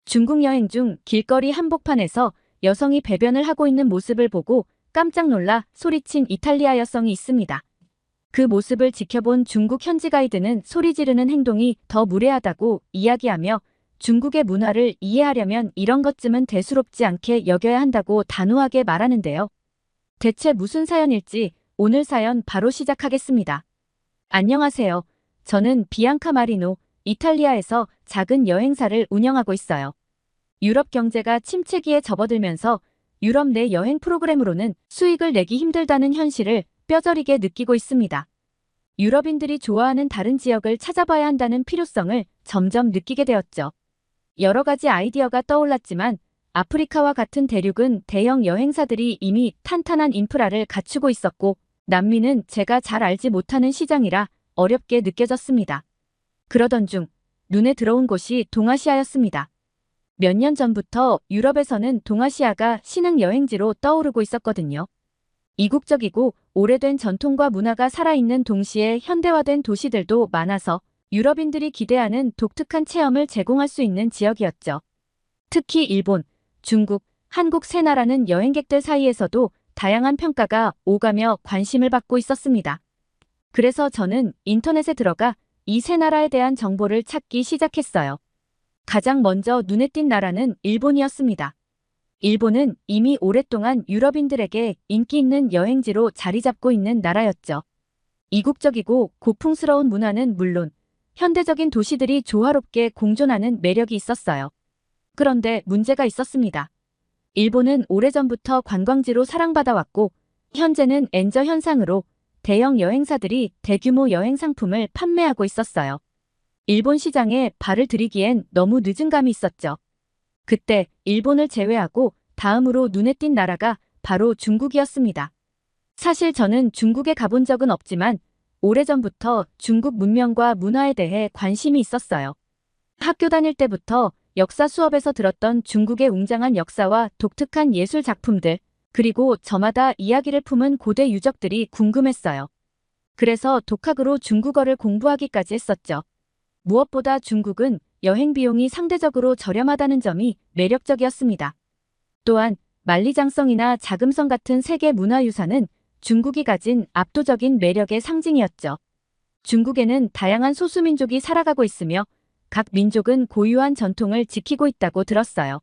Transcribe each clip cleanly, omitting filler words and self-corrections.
중국 여행 중 길거리 한복판에서 여성이 배변을 하고 있는 모습을 보고 깜짝 놀라 소리친 이탈리아 여성이 있습니다. 그 모습을 지켜본 중국 현지 가이드는 소리 지르는 행동이 더 무례하다고 이야기하며 중국의 문화를 이해하려면 이런 것쯤은 대수롭지 않게 여겨야 한다고 단호하게 말하는데요. 대체 무슨 사연일지 오늘 사연 바로 시작하겠습니다. 안녕하세요. 저는 비앙카 마리노, 이탈리아에서 작은 여행사를 운영하고 있어요. 유럽 경제가 침체기에 접어들면서 유럽 내 여행 프로그램으로는 수익을 내기 힘들다는 현실을 뼈저리게 느끼고 있습니다. 유럽인들이 좋아하는 다른 지역을 찾아봐야 한다는 필요성을 점점 느끼게 되었죠. 여러 가지 아이디어가 떠올랐지만 아프리카와 같은 대륙은 대형 여행사들이 이미 탄탄한 인프라를 갖추고 있었고 남미는 제가 잘 알지 못하는 시장이라 어렵게 느껴졌습니다. 그러던 중 눈에 들어온 곳이 동아시아였습니다. 몇 년 전부터 유럽에서는 동아시아가 신흥 여행지로 떠오르고 있었거든요. 이국적이고 오래된 전통과 문화가 살아있는 동시에 현대화된 도시들도 많아서 유럽인들이 기대하는 독특한 체험을 제공할 수 있는 지역이었죠. 특히 일본, 중국, 한국 세 나라는 여행객들 사이에서도 다양한 평가가 오가며 관심을 받고 있었습니다. 그래서 저는 인터넷에 들어가 이 세 나라에 대한 정보를 찾기 시작했어요. 가장 먼저 눈에 띈 나라는 일본이었습니다. 일본은 이미 오랫동안 유럽인들에게 인기 있는 여행지로 자리 잡고 있는 나라였죠. 이국적이고 고풍스러운 문화는 물론 현대적인 도시들이 조화롭게 공존하는 매력이 있었어요. 그런데 문제가 있었습니다. 일본은 오래전부터 관광지로 사랑받아왔고 현재는 엔저 현상으로 대형 여행사들이 대규모 여행 상품을 판매하고 있었어요. 일본 시장에 발을 들이기엔 너무 늦은 감이 있었죠. 그때 일본을 제외하고 다음으로 눈에 띈 나라가 바로 중국이었습니다. 사실 저는 중국에 가본 적은 없지만 오래전부터 중국 문명과 문화에 대해 관심이 있었어요. 학교 다닐 때부터 역사 수업에서 들었던 중국의 웅장한 역사와 독특한 예술 작품들, 그리고 저마다 이야기를 품은 고대 유적들이 궁금했어요. 그래서 독학으로 중국어를 공부하기까지 했었죠. 무엇보다 중국은 여행 비용이 상대적으로 저렴하다는 점이 매력적이었습니다. 또한 만리장성이나 자금성 같은 세계 문화유산은 중국이 가진 압도적인 매력의 상징이었죠. 중국에는 다양한 소수민족이 살아가고 있으며 각 민족은 고유한 전통을 지키고 있다고 들었어요.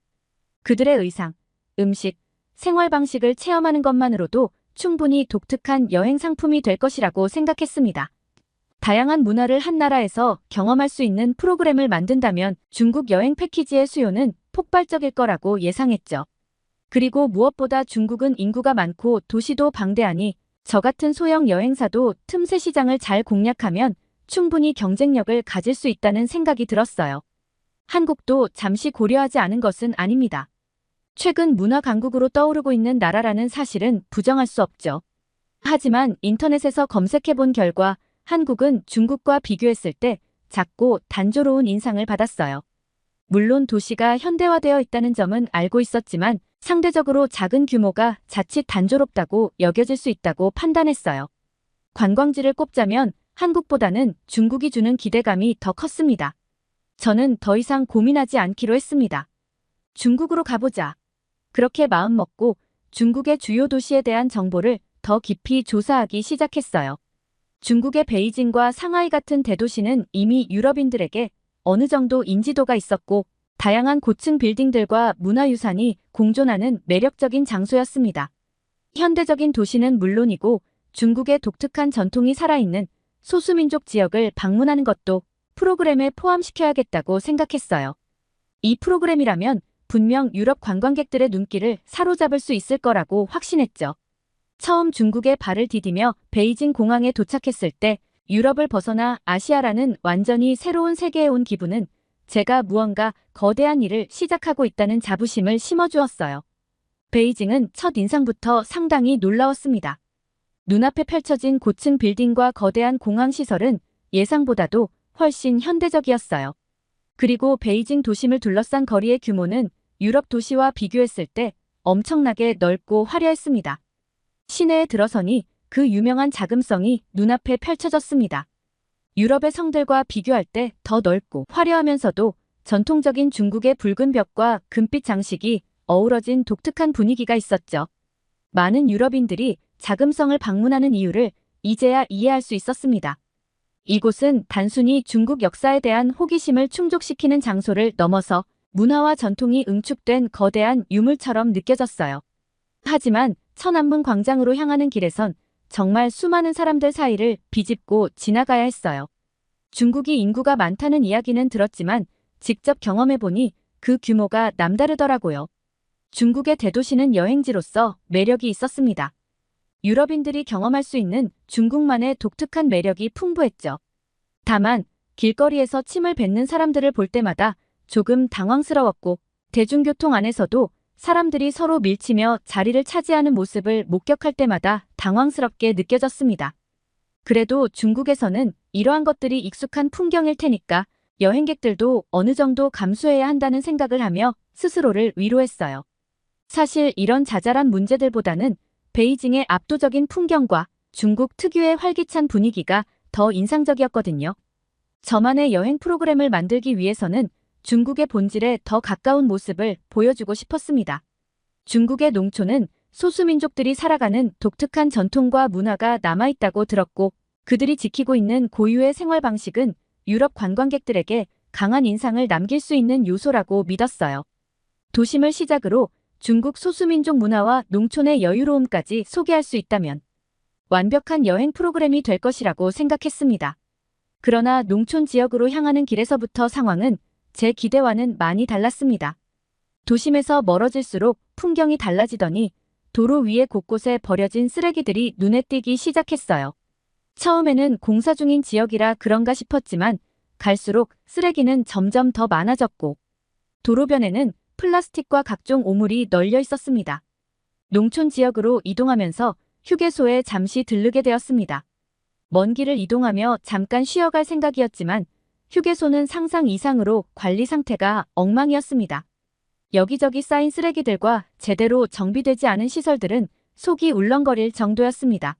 그들의 의상, 음식, 생활 방식을 체험하는 것만으로도 충분히 독특한 여행 상품이 될 것이라고 생각했습니다. 다양한 문화를 한 나라에서 경험할 수 있는 프로그램을 만든다면 중국 여행 패키지의 수요는 폭발적일 거라고 예상했죠. 그리고 무엇보다 중국은 인구가 많고 도시도 방대하니 저 같은 소형 여행사도 틈새 시장을 잘 공략하면 충분히 경쟁력을 가질 수 있다는 생각이 들었어요. 한국도 잠시 고려하지 않은 것은 아닙니다. 최근 문화 강국으로 떠오르고 있는 나라라는 사실은 부정할 수 없죠. 하지만 인터넷에서 검색해본 결과 한국은 중국과 비교했을 때 작고 단조로운 인상을 받았어요. 물론 도시가 현대화되어 있다는 점은 알고 있었지만 상대적으로 작은 규모가 자칫 단조롭다고 여겨질 수 있다고 판단했어요. 관광지를 꼽자면 한국보다는 중국이 주는 기대감이 더 컸습니다. 저는 더 이상 고민하지 않기로 했습니다. 중국으로 가보자. 그렇게 마음먹고 중국의 주요 도시에 대한 정보를 더 깊이 조사하기 시작했어요. 중국의 베이징과 상하이 같은 대도시는 이미 유럽인들에게 어느 정도 인지도가 있었고 다양한 고층 빌딩들과 문화유산이 공존하는 매력적인 장소였습니다. 현대적인 도시는 물론이고 중국의 독특한 전통이 살아있는 소수민족 지역을 방문하는 것도 프로그램에 포함시켜야겠다고 생각했어요. 이 프로그램이라면 분명 유럽 관광객들의 눈길을 사로잡을 수 있을 거라고 확신했죠. 처음 중국에 발을 디디며 베이징 공항에 도착했을 때 유럽을 벗어나 아시아라는 완전히 새로운 세계에 온 기분은 제가 무언가 거대한 일을 시작하고 있다는 자부심을 심어주었어요. 베이징은 첫 인상부터 상당히 놀라웠습니다. 눈앞에 펼쳐진 고층 빌딩과 거대한 공항 시설은 예상보다도 훨씬 현대적이었어요. 그리고 베이징 도심을 둘러싼 거리의 규모는 유럽 도시와 비교했을 때 엄청나게 넓고 화려했습니다. 시내에 들어서니 그 유명한 자금성이 눈앞에 펼쳐졌습니다. 유럽의 성들과 비교할 때 더 넓고 화려하면서도 전통적인 중국의 붉은 벽과 금빛 장식이 어우러진 독특한 분위기가 있었죠. 많은 유럽인들이 자금성을 방문하는 이유를 이제야 이해할 수 있었습니다. 이곳은 단순히 중국 역사에 대한 호기심을 충족시키는 장소를 넘어서 문화와 전통이 응축된 거대한 유물처럼 느껴졌어요. 하지만 천안문 광장으로 향하는 길에선 정말 수많은 사람들 사이를 비집고 지나가야 했어요. 중국이 인구가 많다는 이야기는 들었지만 직접 경험해보니 그 규모가 남다르더라고요. 중국의 대도시는 여행지로서 매력이 있었습니다. 유럽인들이 경험할 수 있는 중국만의 독특한 매력이 풍부했죠. 다만 길거리에서 침을 뱉는 사람들을 볼 때마다 조금 당황스러웠고 대중교통 안에서도 사람들이 서로 밀치며 자리를 차지하는 모습을 목격할 때마다 당황스럽게 느껴졌습니다. 그래도 중국에서는 이러한 것들이 익숙한 풍경일 테니까 여행객들도 어느 정도 감수해야 한다는 생각을 하며 스스로를 위로했어요. 사실 이런 자잘한 문제들보다는 베이징의 압도적인 풍경과 중국 특유의 활기찬 분위기가 더 인상적이었거든요. 저만의 여행 프로그램을 만들기 위해서는 중국의 본질에 더 가까운 모습을 보여주고 싶었습니다. 중국의 농촌은 소수민족들이 살아가는 독특한 전통과 문화가 남아있다고 들었고 그들이 지키고 있는 고유의 생활 방식은 유럽 관광객들에게 강한 인상을 남길 수 있는 요소라고 믿었어요. 도심을 시작으로 중국 소수민족 문화와 농촌의 여유로움까지 소개할 수 있다면 완벽한 여행 프로그램이 될 것이라고 생각했습니다. 그러나 농촌 지역으로 향하는 길에서부터 상황은 제 기대와는 많이 달랐습니다. 도심에서 멀어질수록 풍경이 달라지더니 도로 위에 곳곳에 버려진 쓰레기들이 눈에 띄기 시작했어요. 처음에는 공사 중인 지역이라 그런가 싶었지만 갈수록 쓰레기는 점점 더 많아졌고 도로변에는 플라스틱과 각종 오물이 널려 있었습니다. 농촌 지역으로 이동하면서 휴게소에 잠시 들르게 되었습니다. 먼 길을 이동하며 잠깐 쉬어갈 생각이었지만 휴게소는 상상 이상으로 관리 상태가 엉망이었습니다. 여기저기 쌓인 쓰레기들과 제대로 정비되지 않은 시설들은 속이 울렁거릴 정도였습니다.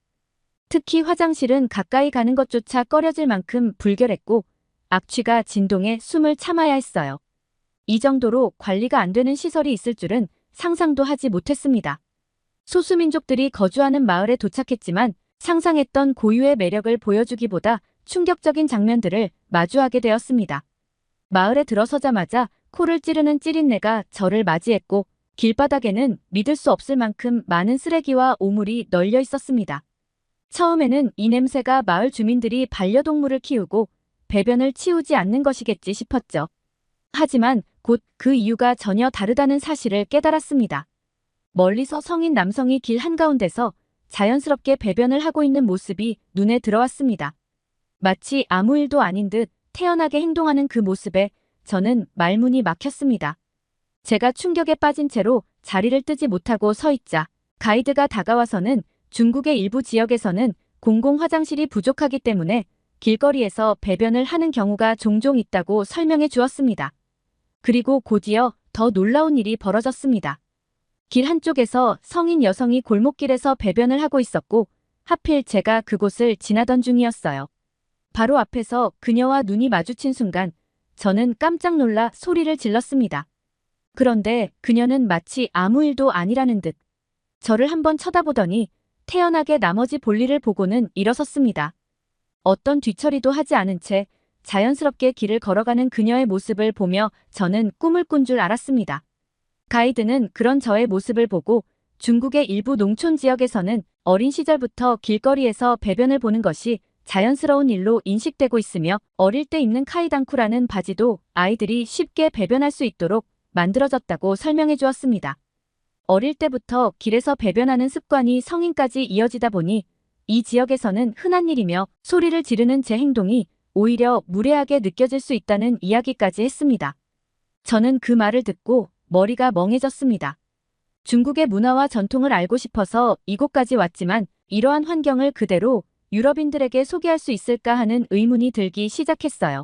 특히 화장실은 가까이 가는 것조차 꺼려질 만큼 불결했고 악취가 진동에 숨을 참아야 했어요. 이 정도로 관리가 안 되는 시설이 있을 줄은 상상도 하지 못했습니다. 소수민족들이 거주하는 마을에 도착했지만 상상했던 고유의 매력을 보여주기보다 충격적인 장면들을 마주하게 되었습니다. 마을에 들어서자마자 코를 찌르는 찌린내가 저를 맞이했고 길바닥에는 믿을 수 없을 만큼 많은 쓰레기와 오물이 널려 있었습니다. 처음에는 이 냄새가 마을 주민들이 반려동물을 키우고 배변을 치우지 않는 것이겠지 싶었죠. 하지만 곧 그 이유가 전혀 다르다는 사실을 깨달았습니다. 멀리서 성인 남성이 길 한가운데서 자연스럽게 배변을 하고 있는 모습이 눈에 들어왔습니다. 마치 아무 일도 아닌 듯 태연하게 행동하는 그 모습에 저는 말문이 막혔습니다. 제가 충격에 빠진 채로 자리를 뜨지 못하고 서 있자 가이드가 다가와서는 중국의 일부 지역에서는 공공 화장실이 부족하기 때문에 길거리에서 배변을 하는 경우가 종종 있다고 설명해 주었습니다. 그리고 곧이어 더 놀라운 일이 벌어졌습니다. 길 한쪽에서 성인 여성이 골목길에서 배변을 하고 있었고 하필 제가 그곳을 지나던 중이었어요. 바로 앞에서 그녀와 눈이 마주친 순간 저는 깜짝 놀라 소리를 질렀습니다. 그런데 그녀는 마치 아무 일도 아니라는 듯 저를 한번 쳐다보더니 태연하게 나머지 볼일을 보고는 일어섰습니다. 어떤 뒤처리도 하지 않은 채 자연스럽게 길을 걸어가는 그녀의 모습을 보며 저는 꿈을 꾼 줄 알았습니다. 가이드는 그런 저의 모습을 보고 중국의 일부 농촌 지역에서는 어린 시절부터 길거리에서 배변을 보는 것이 자연스러운 일로 인식되고 있으며 어릴 때 입는 카이당쿠라는 바지도 아이들이 쉽게 배변할 수 있도록 만들어졌다고 설명해 주었습니다. 어릴 때부터 길에서 배변하는 습관이 성인까지 이어지다 보니 이 지역에서는 흔한 일이며 소리를 지르는 제 행동이 오히려 무례하게 느껴질 수 있다는 이야기까지 했습니다. 저는 그 말을 듣고 머리가 멍해졌습니다. 중국의 문화와 전통을 알고 싶어서 이곳까지 왔지만 이러한 환경을 그대로 유럽인들에게 소개할 수 있을까 하는 의문이 들기 시작했어요.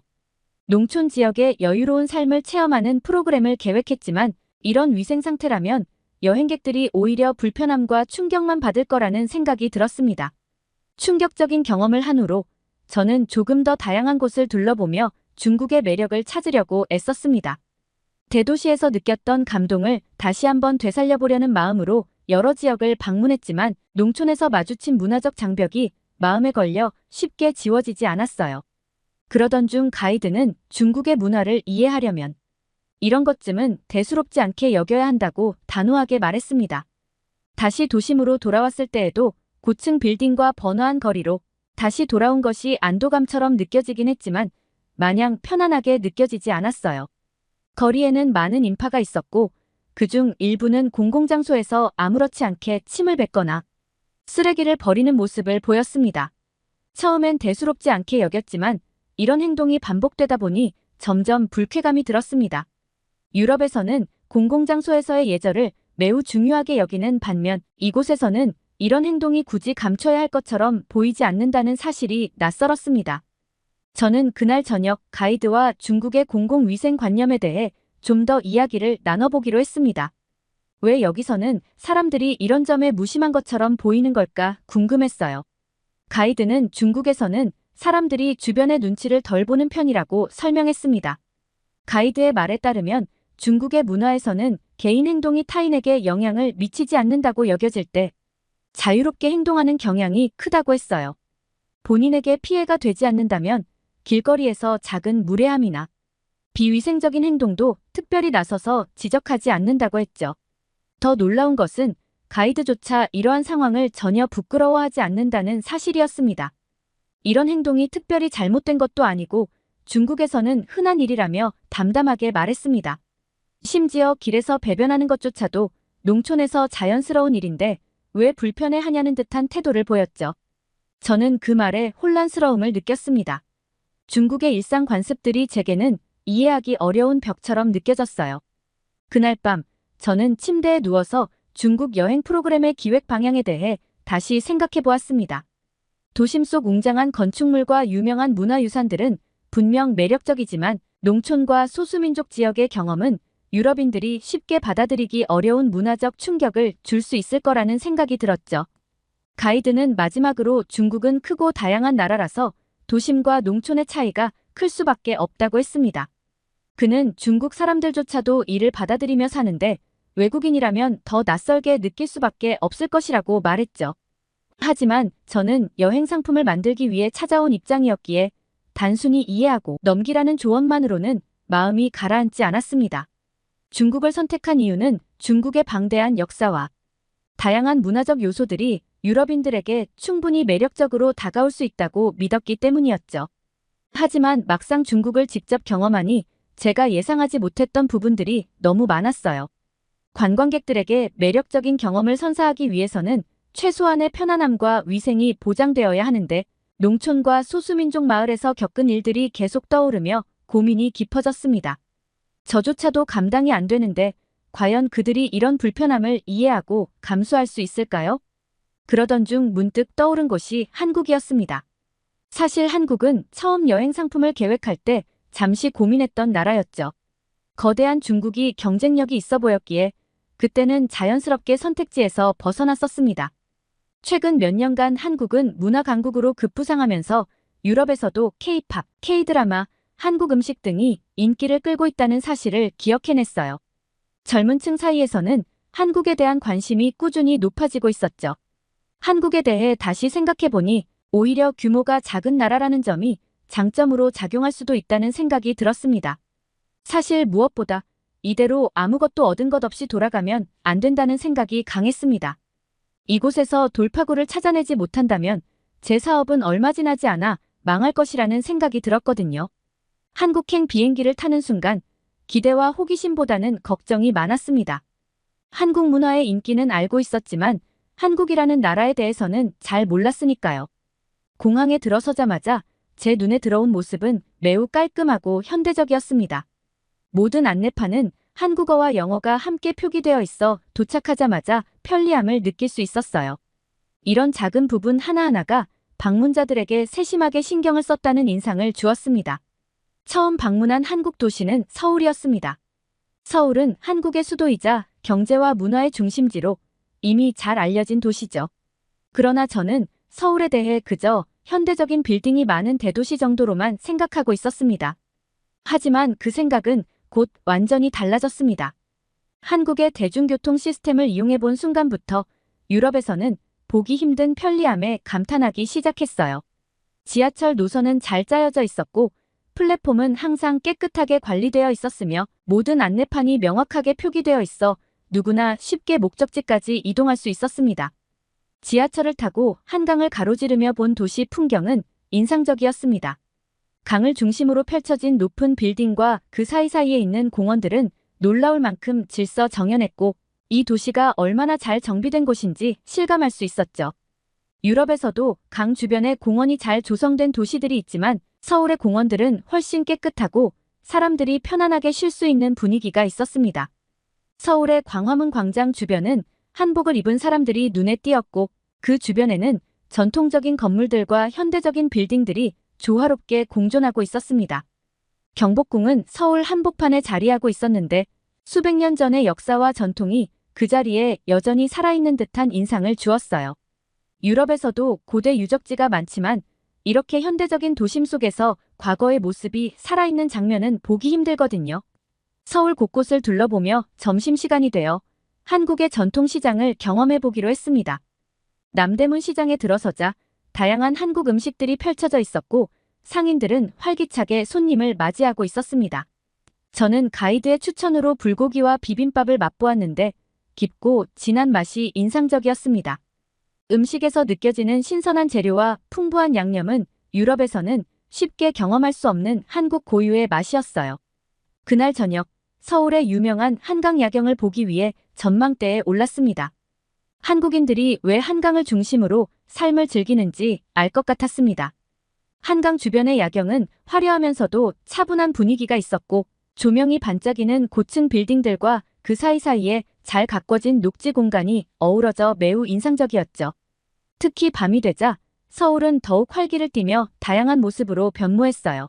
농촌 지역의 여유로운 삶을 체험하는 프로그램을 계획했지만 이런 위생 상태라면 여행객들이 오히려 불편함과 충격만 받을 거라는 생각이 들었습니다. 충격적인 경험을 한 후로 저는 조금 더 다양한 곳을 둘러보며 중국의 매력을 찾으려고 애썼습니다. 대도시에서 느꼈던 감동을 다시 한번 되살려보려는 마음으로 여러 지역을 방문했지만 농촌에서 마주친 문화적 장벽이 마음에 걸려 쉽게 지워지지 않았어요. 그러던 중 가이드는 중국의 문화를 이해하려면 이런 것쯤은 대수롭지 않게 여겨야 한다고 단호하게 말했습니다. 다시 도심으로 돌아왔을 때에도 고층 빌딩과 번화한 거리로 다시 돌아온 것이 안도감처럼 느껴지긴 했지만 마냥 편안하게 느껴지지 않았어요. 거리에는 많은 인파가 있었고 그중 일부는 공공장소에서 아무렇지 않게 침을 뱉거나 쓰레기를 버리는 모습을 보였습니다. 처음엔 대수롭지 않게 여겼지만 이런 행동이 반복되다 보니 점점 불쾌감이 들었습니다. 유럽에서는 공공장소에서의 예절을 매우 중요하게 여기는 반면 이곳에서는 이런 행동이 굳이 감춰야 할 것처럼 보이지 않는다는 사실이 낯설었습니다. 저는 그날 저녁 가이드와 중국의 공공위생관념에 대해 좀 더 이야기를 나눠보기로 했습니다. 왜 여기서는 사람들이 이런 점에 무심한 것처럼 보이는 걸까 궁금했어요. 가이드는 중국에서는 사람들이 주변의 눈치를 덜 보는 편이라고 설명했습니다. 가이드의 말에 따르면 중국의 문화에서는 개인 행동이 타인에게 영향을 미치지 않는다고 여겨질 때 자유롭게 행동하는 경향이 크다고 했어요. 본인에게 피해가 되지 않는다면 길거리에서 작은 무례함이나 비위생적인 행동도 특별히 나서서 지적하지 않는다고 했죠. 더 놀라운 것은 가이드조차 이러한 상황을 전혀 부끄러워하지 않는다는 사실이었습니다. 이런 행동이 특별히 잘못된 것도 아니고 중국에서는 흔한 일이라며 담담하게 말했습니다. 심지어 길에서 배변하는 것조차도 농촌에서 자연스러운 일인데 왜 불편해하냐는 듯한 태도를 보였죠. 저는 그 말에 혼란스러움을 느꼈습니다. 중국의 일상 관습들이 제게는 이해하기 어려운 벽처럼 느껴졌어요. 그날 밤 저는 침대에 누워서 중국 여행 프로그램의 기획 방향에 대해 다시 생각해 보았습니다. 도심 속 웅장한 건축물과 유명한 문화유산들은 분명 매력적이지만 농촌과 소수민족 지역의 경험은 유럽인들이 쉽게 받아들이기 어려운 문화적 충격을 줄 수 있을 거라는 생각이 들었죠. 가이드는 마지막으로 중국은 크고 다양한 나라라서 도심과 농촌의 차이가 클 수밖에 없다고 했습니다. 그는 중국 사람들조차도 이를 받아들이며 사는데 외국인이라면 더 낯설게 느낄 수밖에 없을 것이라고 말했죠. 하지만 저는 여행 상품을 만들기 위해 찾아온 입장이었기에 단순히 이해하고 넘기라는 조언만으로는 마음이 가라앉지 않았습니다. 중국을 선택한 이유는 중국의 방대한 역사와 다양한 문화적 요소들이 유럽인들에게 충분히 매력적으로 다가올 수 있다고 믿었기 때문이었죠. 하지만 막상 중국을 직접 경험하니 제가 예상하지 못했던 부분들이 너무 많았어요. 관광객들에게 매력적인 경험을 선사하기 위해서는 최소한의 편안함과 위생이 보장되어야 하는데 농촌과 소수민족 마을에서 겪은 일들이 계속 떠오르며 고민이 깊어졌습니다. 저조차도 감당이 안 되는데 과연 그들이 이런 불편함을 이해하고 감수할 수 있을까요? 그러던 중 문득 떠오른 곳이 한국이었습니다. 사실 한국은 처음 여행 상품을 계획할 때 잠시 고민했던 나라였죠. 거대한 중국이 경쟁력이 있어 보였기에 그때는 자연스럽게 선택지에서 벗어났었습니다. 최근 몇 년간 한국은 문화 강국으로 급부상하면서 유럽에서도 K-팝, K-드라마, 한국 음식 등이 인기를 끌고 있다는 사실을 기억해냈어요. 젊은 층 사이에서는 한국에 대한 관심이 꾸준히 높아지고 있었죠. 한국에 대해 다시 생각해보니 오히려 규모가 작은 나라라는 점이 장점으로 작용할 수도 있다는 생각이 들었습니다. 사실 무엇보다 이대로 아무것도 얻은 것 없이 돌아가면 안 된다는 생각이 강했습니다. 이곳에서 돌파구를 찾아내지 못한다면 제 사업은 얼마 지나지 않아 망할 것이라는 생각이 들었거든요. 한국행 비행기를 타는 순간 기대와 호기심보다는 걱정이 많았습니다. 한국 문화의 인기는 알고 있었지만 한국이라는 나라에 대해서는 잘 몰랐으니까요. 공항에 들어서자마자 제 눈에 들어온 모습은 매우 깔끔하고 현대적이었습니다. 모든 안내판은 한국어와 영어가 함께 표기되어 있어 도착하자마자 편리함을 느낄 수 있었어요. 이런 작은 부분 하나하나가 방문자들에게 세심하게 신경을 썼다는 인상을 주었습니다. 처음 방문한 한국 도시는 서울이었습니다. 서울은 한국의 수도이자 경제와 문화의 중심지로 이미 잘 알려진 도시죠. 그러나 저는 서울에 대해 그저 현대적인 빌딩이 많은 대도시 정도로만 생각하고 있었습니다. 하지만 그 생각은 곧 완전히 달라졌습니다. 한국의 대중교통 시스템을 이용해 본 순간부터 유럽에서는 보기 힘든 편리함에 감탄하기 시작했어요. 지하철 노선은 잘 짜여져 있었고 플랫폼은 항상 깨끗하게 관리되어 있었으며 모든 안내판이 명확하게 표기되어 있어 누구나 쉽게 목적지까지 이동할 수 있었습니다. 지하철을 타고 한강을 가로지르며 본 도시 풍경은 인상적이었습니다. 강을 중심으로 펼쳐진 높은 빌딩과 그 사이사이에 있는 공원들은 놀라울 만큼 질서정연했고 이 도시가 얼마나 잘 정비된 곳인지 실감할 수 있었죠. 유럽에서도 강 주변에 공원이 잘 조성된 도시들이 있지만 서울의 공원들은 훨씬 깨끗하고 사람들이 편안하게 쉴 수 있는 분위기가 있었습니다. 서울의 광화문 광장 주변은 한복을 입은 사람들이 눈에 띄었고 그 주변에는 전통적인 건물들과 현대적인 빌딩들이 조화롭게 공존하고 있었습니다. 경복궁은 서울 한복판에 자리하고 있었는데 수백 년 전의 역사와 전통이 그 자리에 여전히 살아있는 듯한 인상을 주었어요. 유럽에서도 고대 유적지가 많지만 이렇게 현대적인 도심 속에서 과거의 모습이 살아있는 장면은 보기 힘들거든요. 서울 곳곳을 둘러보며 점심시간이 되어 한국의 전통시장을 경험해보기로 했습니다. 남대문 시장에 들어서자 다양한 한국 음식들이 펼쳐져 있었고 상인들은 활기차게 손님을 맞이하고 있었습니다. 저는 가이드의 추천으로 불고기와 비빔밥을 맛보았는데 깊고 진한 맛이 인상적이었습니다. 음식에서 느껴지는 신선한 재료와 풍부한 양념은 유럽에서는 쉽게 경험할 수 없는 한국 고유의 맛이었어요. 그날 저녁 서울의 유명한 한강 야경을 보기 위해 전망대에 올랐습니다. 한국인들이 왜 한강을 중심으로 삶을 즐기는지 알 것 같았습니다. 한강 주변의 야경은 화려하면서도 차분한 분위기가 있었고 조명이 반짝이는 고층 빌딩들과 그 사이사이에 잘 가꿔진 녹지 공간이 어우러져 매우 인상적이었죠. 특히 밤이 되자 서울은 더욱 활기를 띠며 다양한 모습으로 변모했어요.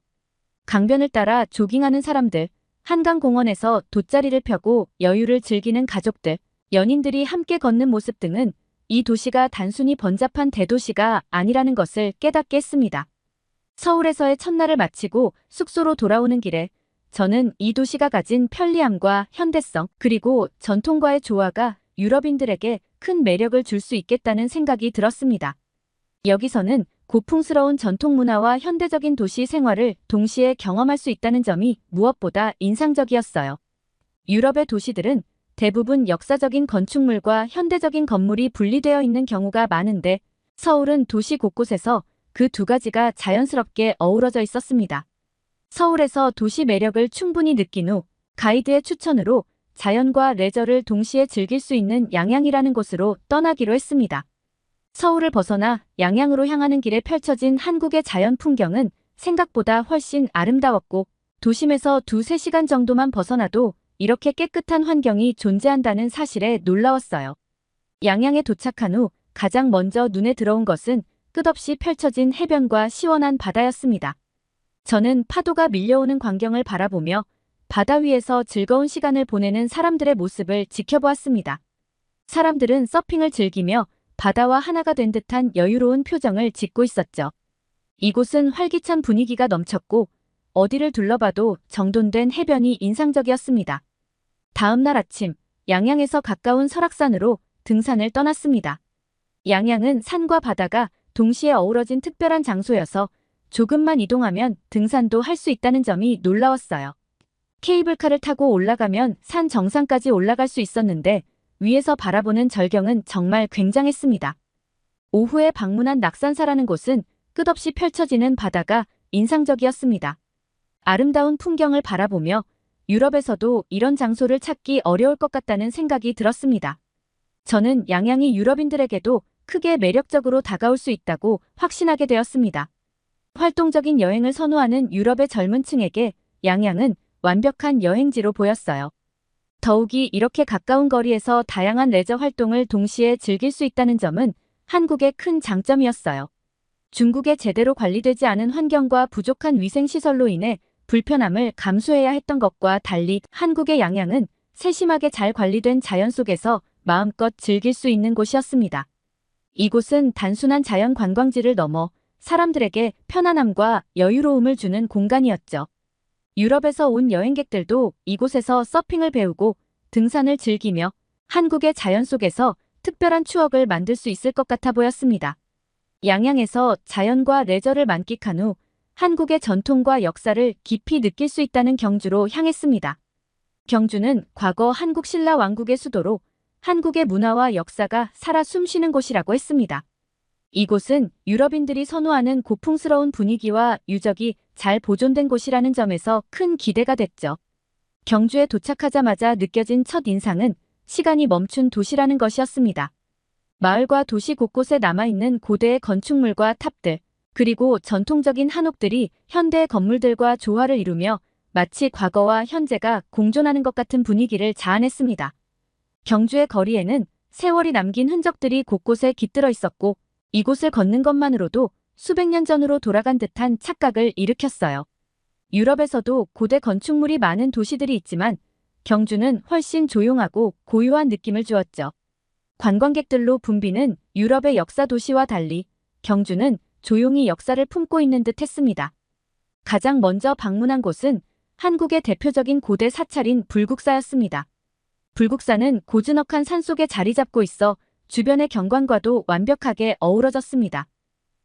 강변을 따라 조깅하는 사람들, 한강공원에서 돗자리를 펴고 여유를 즐기는 가족들, 연인들이 함께 걷는 모습 등은 이 도시가 단순히 번잡한 대도시가 아니라는 것을 깨닫게 했습니다. 서울에서의 첫날을 마치고 숙소로 돌아오는 길에 저는 이 도시가 가진 편리함과 현대성 그리고 전통과의 조화가 유럽인들에게 큰 매력을 줄 수 있겠다는 생각이 들었습니다. 여기서는 고풍스러운 전통 문화와 현대적인 도시 생활을 동시에 경험할 수 있다는 점이 무엇보다 인상적이었어요. 유럽의 도시들은 대부분 역사적인 건축물과 현대적인 건물이 분리되어 있는 경우가 많은데 서울은 도시 곳곳에서 그 두 가지가 자연스럽게 어우러져 있었습니다. 서울에서 도시 매력을 충분히 느낀 후 가이드의 추천으로 자연과 레저를 동시에 즐길 수 있는 양양이라는 곳으로 떠나기로 했습니다. 서울을 벗어나 양양으로 향하는 길에 펼쳐진 한국의 자연 풍경은 생각보다 훨씬 아름다웠고 도심에서 2~3시간 정도만 벗어나도 이렇게 깨끗한 환경이 존재한다는 사실에 놀라웠어요. 양양에 도착한 후 가장 먼저 눈에 들어온 것은 끝없이 펼쳐진 해변과 시원한 바다였습니다. 저는 파도가 밀려오는 광경을 바라보며 바다 위에서 즐거운 시간을 보내는 사람들의 모습을 지켜보았습니다. 사람들은 서핑을 즐기며 바다와 하나가 된 듯한 여유로운 표정을 짓고 있었죠. 이곳은 활기찬 분위기가 넘쳤고 어디를 둘러봐도 정돈된 해변이 인상적이었습니다. 다음 날 아침, 양양에서 가까운 설악산으로 등산을 떠났습니다. 양양은 산과 바다가 동시에 어우러진 특별한 장소여서 조금만 이동하면 등산도 할 수 있다는 점이 놀라웠어요. 케이블카를 타고 올라가면 산 정상까지 올라갈 수 있었는데 위에서 바라보는 절경은 정말 굉장했습니다. 오후에 방문한 낙산사라는 곳은 끝없이 펼쳐지는 바다가 인상적이었습니다. 아름다운 풍경을 바라보며 유럽에서도 이런 장소를 찾기 어려울 것 같다는 생각이 들었습니다. 저는 양양이 유럽인들에게도 크게 매력적으로 다가올 수 있다고 확신하게 되었습니다. 활동적인 여행을 선호하는 유럽의 젊은 층에게 양양은 완벽한 여행지로 보였어요. 더욱이 이렇게 가까운 거리에서 다양한 레저 활동을 동시에 즐길 수 있다는 점은 한국의 큰 장점이었어요. 중국의 제대로 관리되지 않은 환경과 부족한 위생시설로 인해 불편함을 감수해야 했던 것과 달리 한국의 양양은 세심하게 잘 관리된 자연 속에서 마음껏 즐길 수 있는 곳이었습니다. 이곳은 단순한 자연 관광지를 넘어 사람들에게 편안함과 여유로움을 주는 공간이었죠. 유럽에서 온 여행객들도 이곳에서 서핑을 배우고 등산을 즐기며 한국의 자연 속에서 특별한 추억을 만들 수 있을 것 같아 보였습니다. 양양에서 자연과 레저를 만끽한 후 한국의 전통과 역사를 깊이 느낄 수 있다는 경주로 향했습니다. 경주는 과거 한국 신라 왕국의 수도로 한국의 문화와 역사가 살아 숨쉬는 곳이라고 했습니다. 이곳은 유럽인들이 선호하는 고풍스러운 분위기와 유적이 잘 보존된 곳이라는 점에서 큰 기대가 됐죠. 경주에 도착하자마자 느껴진 첫 인상은 시간이 멈춘 도시라는 것이었습니다. 마을과 도시 곳곳에 남아있는 고대의 건축물과 탑들, 그리고 전통적인 한옥들이 현대의 건물들과 조화를 이루며 마치 과거와 현재가 공존하는 것 같은 분위기를 자아냈습니다. 경주의 거리에는 세월이 남긴 흔적들이 곳곳에 깃들어 있었고 이곳을 걷는 것만으로도 수백 년 전으로 돌아간 듯한 착각을 일으켰어요. 유럽에서도 고대 건축물이 많은 도시들이 있지만 경주는 훨씬 조용하고 고요한 느낌을 주었죠. 관광객들로 붐비는 유럽의 역사 도시와 달리 경주는 조용히 역사를 품고 있는 듯 했습니다. 가장 먼저 방문한 곳은 한국의 대표적인 고대 사찰인 불국사였습니다. 불국사는 고즈넉한 산속에 자리 잡고 있어 주변의 경관과도 완벽하게 어우러졌습니다.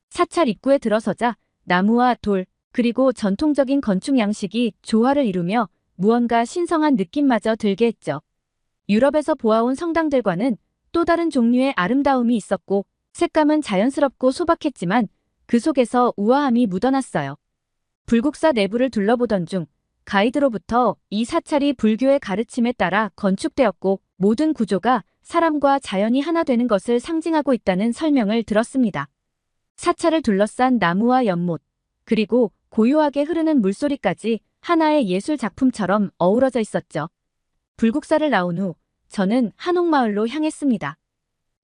사찰 입구에 들어서자 나무와 돌, 그리고 전통적인 건축 양식이 조화를 이루며 무언가 신성한 느낌마저 들게 했죠. 유럽에서 보아온 성당들과는 또 다른 종류의 아름다움이 있었고 색감은 자연스럽고 소박했지만 그 속에서 우아함이 묻어났어요. 불국사 내부를 둘러보던 중 가이드로부터 이 사찰이 불교의 가르침에 따라 건축되었고 모든 구조가 사람과 자연이 하나 되는 것을 상징하고 있다는 설명을 들었습니다. 사찰을 둘러싼 나무와 연못, 그리고 고요하게 흐르는 물소리까지 하나의 예술 작품처럼 어우러져 있었죠. 불국사를 나온 후 저는 한옥마을로 향했습니다.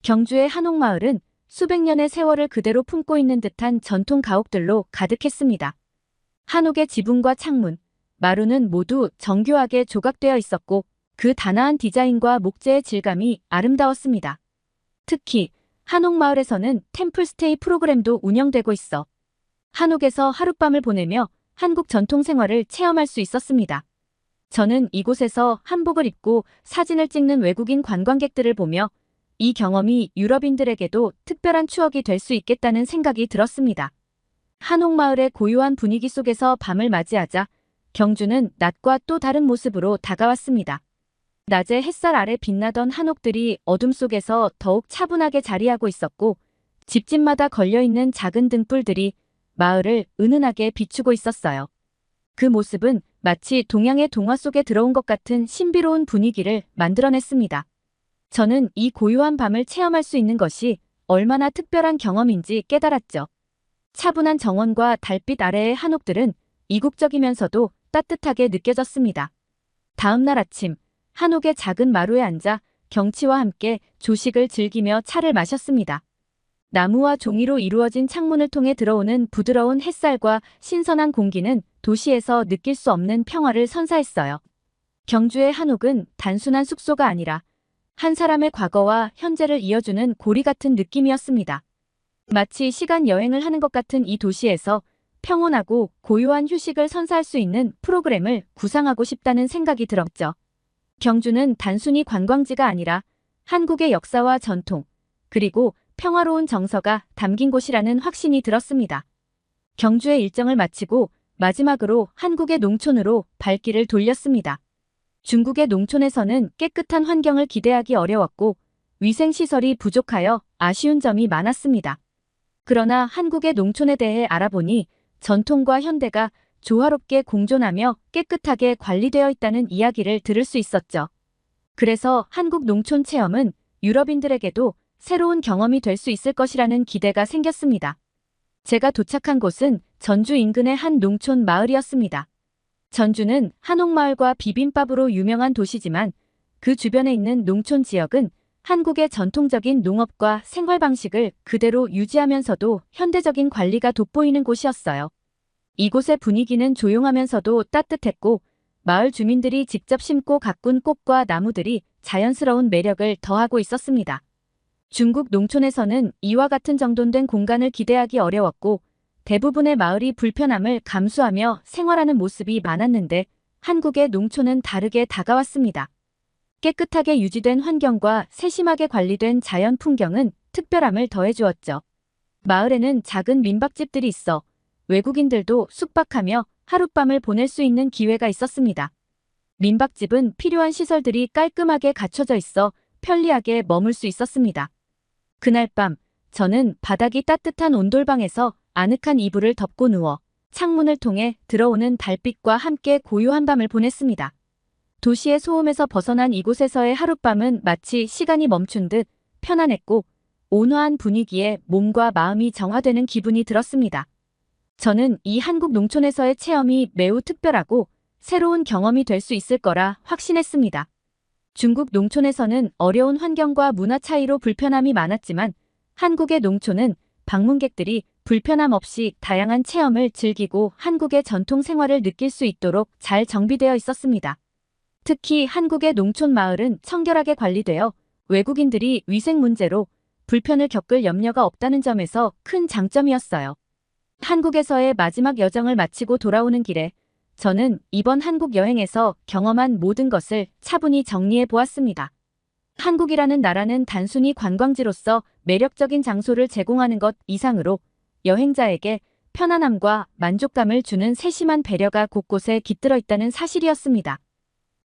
경주의 한옥마을은 수백 년의 세월을 그대로 품고 있는 듯한 전통 가옥들로 가득했습니다. 한옥의 지붕과 창문, 마루는 모두 정교하게 조각되어 있었고 그 단아한 디자인과 목재의 질감이 아름다웠습니다. 특히 한옥마을에서는 템플스테이 프로그램도 운영되고 있어 한옥에서 하룻밤을 보내며 한국 전통 생활을 체험할 수 있었습니다. 저는 이곳에서 한복을 입고 사진을 찍는 외국인 관광객들을 보며 이 경험이 유럽인들에게도 특별한 추억이 될 수 있겠다는 생각이 들었습니다. 한옥마을의 고요한 분위기 속에서 밤을 맞이하자 경주는 낮과 또 다른 모습으로 다가왔습니다. 낮에 햇살 아래 빛나던 한옥들이 어둠 속에서 더욱 차분하게 자리하고 있었고 집집마다 걸려있는 작은 등불들이 마을을 은은하게 비추고 있었어요. 그 모습은 마치 동양의 동화 속에 들어온 것 같은 신비로운 분위기를 만들어냈습니다. 저는 이 고요한 밤을 체험할 수 있는 것이 얼마나 특별한 경험인지 깨달았죠. 차분한 정원과 달빛 아래의 한옥들은 이국적이면서도 따뜻하게 느껴졌습니다. 다음 날 아침, 한옥의 작은 마루에 앉아 경치와 함께 조식을 즐기며 차를 마셨습니다. 나무와 종이로 이루어진 창문을 통해 들어오는 부드러운 햇살과 신선한 공기는 도시에서 느낄 수 없는 평화를 선사했어요. 경주의 한옥은 단순한 숙소가 아니라 한 사람의 과거와 현재를 이어주는 고리 같은 느낌이었습니다. 마치 시간 여행을 하는 것 같은 이 도시에서 평온하고 고요한 휴식을 선사할 수 있는 프로그램을 구상하고 싶다는 생각이 들었죠. 경주는 단순히 관광지가 아니라 한국의 역사와 전통, 그리고 평화로운 정서가 담긴 곳이라는 확신이 들었습니다. 경주의 일정을 마치고 마지막으로 한국의 농촌으로 발길을 돌렸습니다. 중국의 농촌에서는 깨끗한 환경을 기대하기 어려웠고 위생시설이 부족하여 아쉬운 점이 많았습니다. 그러나 한국의 농촌에 대해 알아보니 전통과 현대가 조화롭게 공존하며 깨끗하게 관리되어 있다는 이야기를 들을 수 있었죠. 그래서 한국 농촌 체험은 유럽인들에게도 새로운 경험이 될 수 있을 것이라는 기대가 생겼습니다. 제가 도착한 곳은 전주 인근의 한 농촌 마을이었습니다. 전주는 한옥마을과 비빔밥으로 유명한 도시지만 그 주변에 있는 농촌 지역은 한국의 전통적인 농업과 생활 방식을 그대로 유지하면서도 현대적인 관리가 돋보이는 곳이었어요. 이곳의 분위기는 조용하면서도 따뜻했고 마을 주민들이 직접 심고 가꾼 꽃과 나무들이 자연스러운 매력을 더하고 있었습니다. 중국 농촌에서는 이와 같은 정돈된 공간을 기대하기 어려웠고 대부분의 마을이 불편함을 감수하며 생활하는 모습이 많았는데 한국의 농촌은 다르게 다가왔습니다. 깨끗하게 유지된 환경과 세심하게 관리된 자연 풍경은 특별함을 더해주었죠. 마을에는 작은 민박집들이 있어 외국인들도 숙박하며 하룻밤을 보낼 수 있는 기회가 있었습니다. 민박집은 필요한 시설들이 깔끔하게 갖춰져 있어 편리하게 머물 수 있었습니다. 그날 밤, 저는 바닥이 따뜻한 온돌방에서 아늑한 이불을 덮고 누워 창문을 통해 들어오는 달빛과 함께 고요한 밤을 보냈습니다. 도시의 소음에서 벗어난 이곳에서의 하룻밤은 마치 시간이 멈춘 듯 편안했고 온화한 분위기에 몸과 마음이 정화되는 기분이 들었습니다. 저는 이 한국 농촌에서의 체험이 매우 특별하고 새로운 경험이 될 수 있을 거라 확신했습니다. 중국 농촌에서는 어려운 환경과 문화 차이로 불편함이 많았지만 한국의 농촌은 방문객들이 불편함 없이 다양한 체험을 즐기고 한국의 전통 생활을 느낄 수 있도록 잘 정비되어 있었습니다. 특히 한국의 농촌 마을은 청결하게 관리되어 외국인들이 위생 문제로 불편을 겪을 염려가 없다는 점에서 큰 장점이었어요. 한국에서의 마지막 여정을 마치고 돌아오는 길에 저는 이번 한국 여행에서 경험한 모든 것을 차분히 정리해 보았습니다. 한국이라는 나라는 단순히 관광지로서 매력적인 장소를 제공하는 것 이상으로 여행자에게 편안함과 만족감을 주는 세심한 배려가 곳곳에 깃들어 있다는 사실이었습니다.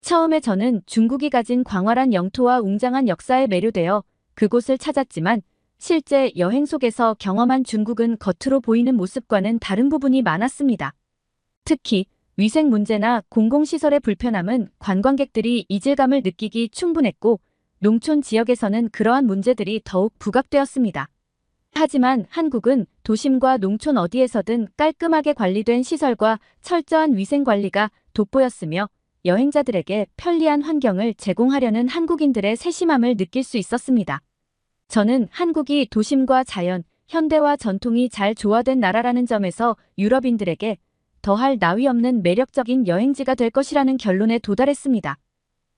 처음에 저는 중국이 가진 광활한 영토와 웅장한 역사에 매료되어 그곳을 찾았지만 실제 여행 속에서 경험한 중국은 겉으로 보이는 모습과는 다른 부분이 많았습니다. 특히 위생 문제나 공공시설의 불편함은 관광객들이 이질감을 느끼기 충분했고 농촌 지역에서는 그러한 문제들이 더욱 부각되었습니다. 하지만 한국은 도심과 농촌 어디에서든 깔끔하게 관리된 시설과 철저한 위생 관리가 돋보였으며 여행자들에게 편리한 환경을 제공하려는 한국인들의 세심함을 느낄 수 있었습니다. 저는 한국이 도심과 자연, 현대와 전통이 잘 조화된 나라라는 점에서 유럽인들에게 더할 나위 없는 매력적인 여행지가 될 것이라는 결론에 도달했습니다.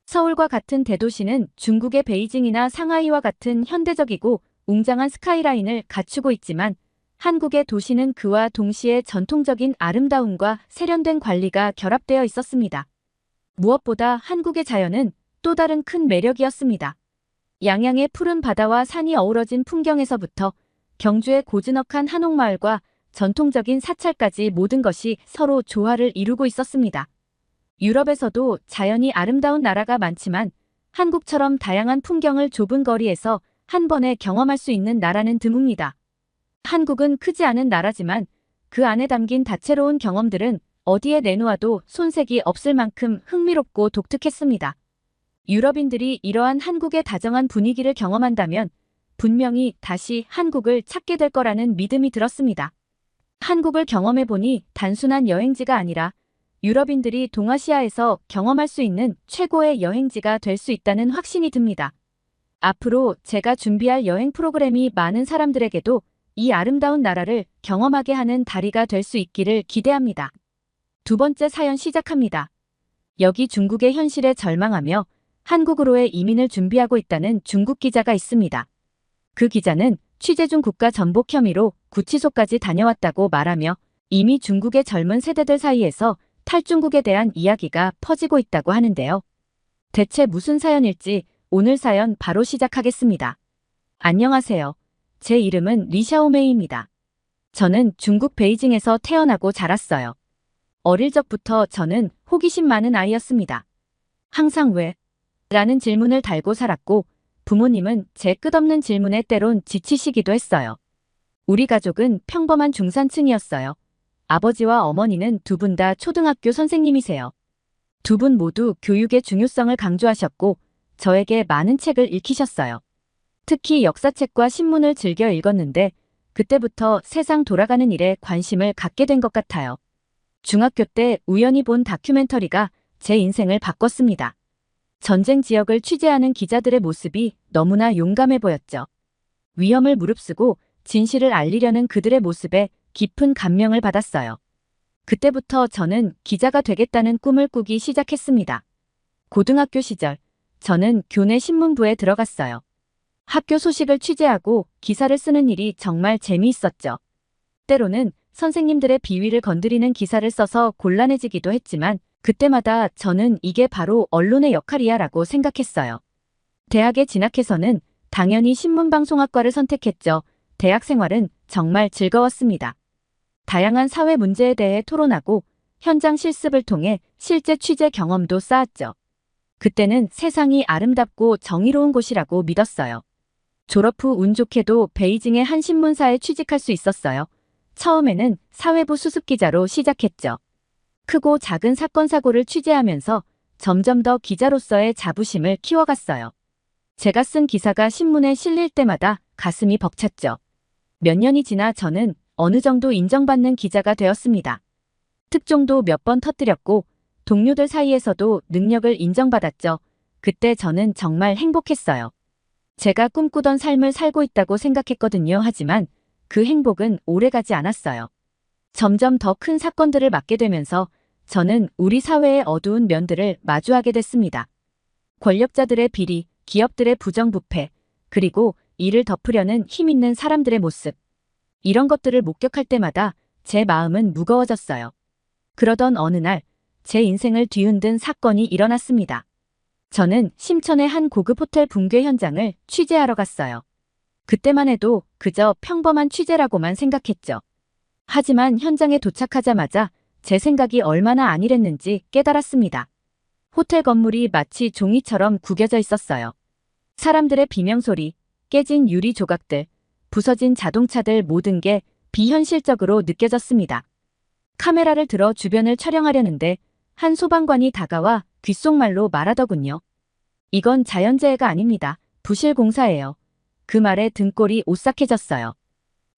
서울과 같은 대도시는 중국의 베이징이나 상하이와 같은 현대적이고 웅장한 스카이라인을 갖추고 있지만 한국의 도시는 그와 동시에 전통적인 아름다움과 세련된 관리가 결합되어 있었습니다. 무엇보다 한국의 자연은 또 다른 큰 매력이었습니다. 양양의 푸른 바다와 산이 어우러진 풍경에서부터 경주의 고즈넉한 한옥마을과 전통적인 사찰까지 모든 것이 서로 조화를 이루고 있었습니다. 유럽에서도 자연이 아름다운 나라가 많지만 한국처럼 다양한 풍경을 좁은 거리에서 한 번에 경험할 수 있는 나라는 드뭅니다. 한국은 크지 않은 나라지만 그 안에 담긴 다채로운 경험들은 어디에 내놓아도 손색이 없을 만큼 흥미롭고 독특했습니다. 유럽인들이 이러한 한국의 다정한 분위기를 경험한다면 분명히 다시 한국을 찾게 될 거라는 믿음이 들었습니다. 한국을 경험해보니 단순한 여행지가 아니라 유럽인들이 동아시아에서 경험할 수 있는 최고의 여행지가 될 수 있다는 확신이 듭니다. 앞으로 제가 준비할 여행 프로그램이 많은 사람들에게도 이 아름다운 나라를 경험하게 하는 다리가 될 수 있기를 기대합니다. 두 번째 사연 시작합니다. 여기 중국의 현실에 절망하며 한국으로의 이민을 준비하고 있다는 중국 기자가 있습니다. 그 기자는 취재 중 국가 전복 혐의로 구치소까지 다녀왔다고 말하며 이미 중국의 젊은 세대들 사이에서 탈중국에 대한 이야기가 퍼지고 있다고 하는데요. 대체 무슨 사연일지 오늘 사연 바로 시작하겠습니다. 안녕하세요. 제 이름은 리샤오메이입니다. 저는 중국 베이징에서 태어나고 자랐어요. 어릴 적부터 저는 호기심 많은 아이였습니다. 항상 왜? 라는 질문을 달고 살았고 부모님은 제 끝없는 질문에 때론 지치시기도 했어요. 우리 가족은 평범한 중산층이었어요. 아버지와 어머니는 두 분 다 초등학교 선생님이세요. 두 분 모두 교육의 중요성을 강조하셨고 저에게 많은 책을 읽히셨어요. 특히 역사책과 신문을 즐겨 읽었는데 그때부터 세상 돌아가는 일에 관심을 갖게 된 것 같아요. 중학교 때 우연히 본 다큐멘터리가 제 인생을 바꿨습니다. 전쟁 지역을 취재하는 기자들의 모습이 너무나 용감해 보였죠. 위험을 무릅쓰고 진실을 알리려는 그들의 모습에 깊은 감명을 받았어요. 그때부터 저는 기자가 되겠다는 꿈을 꾸기 시작했습니다. 고등학교 시절, 저는 교내 신문부에 들어갔어요. 학교 소식을 취재하고 기사를 쓰는 일이 정말 재미있었죠. 때로는 선생님들의 비위를 건드리는 기사를 써서 곤란해지기도 했지만 그때마다 저는 이게 바로 언론의 역할이야 라고 생각했어요. 대학에 진학해서는 당연히 신문방송학과를 선택했죠. 대학 생활은 정말 즐거웠습니다. 다양한 사회 문제에 대해 토론하고 현장 실습을 통해 실제 취재 경험도 쌓았죠. 그때는 세상이 아름답고 정의로운 곳이라고 믿었어요. 졸업 후 운 좋게도 베이징의 한 신문사에 취직할 수 있었어요. 처음에는 사회부 수습기자로 시작했죠. 크고 작은 사건 사고를 취재하면서 점점 더 기자로서의 자부심을 키워갔어요. 제가 쓴 기사가 신문에 실릴 때마다 가슴이 벅찼죠. 몇 년이 지나 저는 어느 정도 인정받는 기자가 되었습니다. 특종도 몇 번 터뜨렸고 동료들 사이에서도 능력을 인정받았죠. 그때 저는 정말 행복했어요. 제가 꿈꾸던 삶을 살고 있다고 생각했거든요. 하지만 그 행복은 오래가지 않았어요. 점점 더 큰 사건들을 맡게 되면서 저는 우리 사회의 어두운 면들을 마주하게 됐습니다. 권력자들의 비리, 기업들의 부정부패, 그리고 이를 덮으려는 힘있는 사람들의 모습. 이런 것들을 목격할 때마다 제 마음은 무거워졌어요. 그러던 어느 날 제 인생을 뒤흔든 사건이 일어났습니다. 저는 심천의 한 고급 호텔 붕괴 현장을 취재하러 갔어요. 그때만 해도 그저 평범한 취재라고만 생각했죠. 하지만 현장에 도착하자마자 제 생각이 얼마나 안일했는지 깨달았습니다. 호텔 건물이 마치 종이처럼 구겨져 있었어요. 사람들의 비명소리, 깨진 유리 조각들, 부서진 자동차들 모든 게 비현실적으로 느껴졌습니다. 카메라를 들어 주변을 촬영하려는데 한 소방관이 다가와 귓속말로 말하더군요. 이건 자연재해가 아닙니다. 부실공사예요. 그 말에 등골이 오싹해졌어요.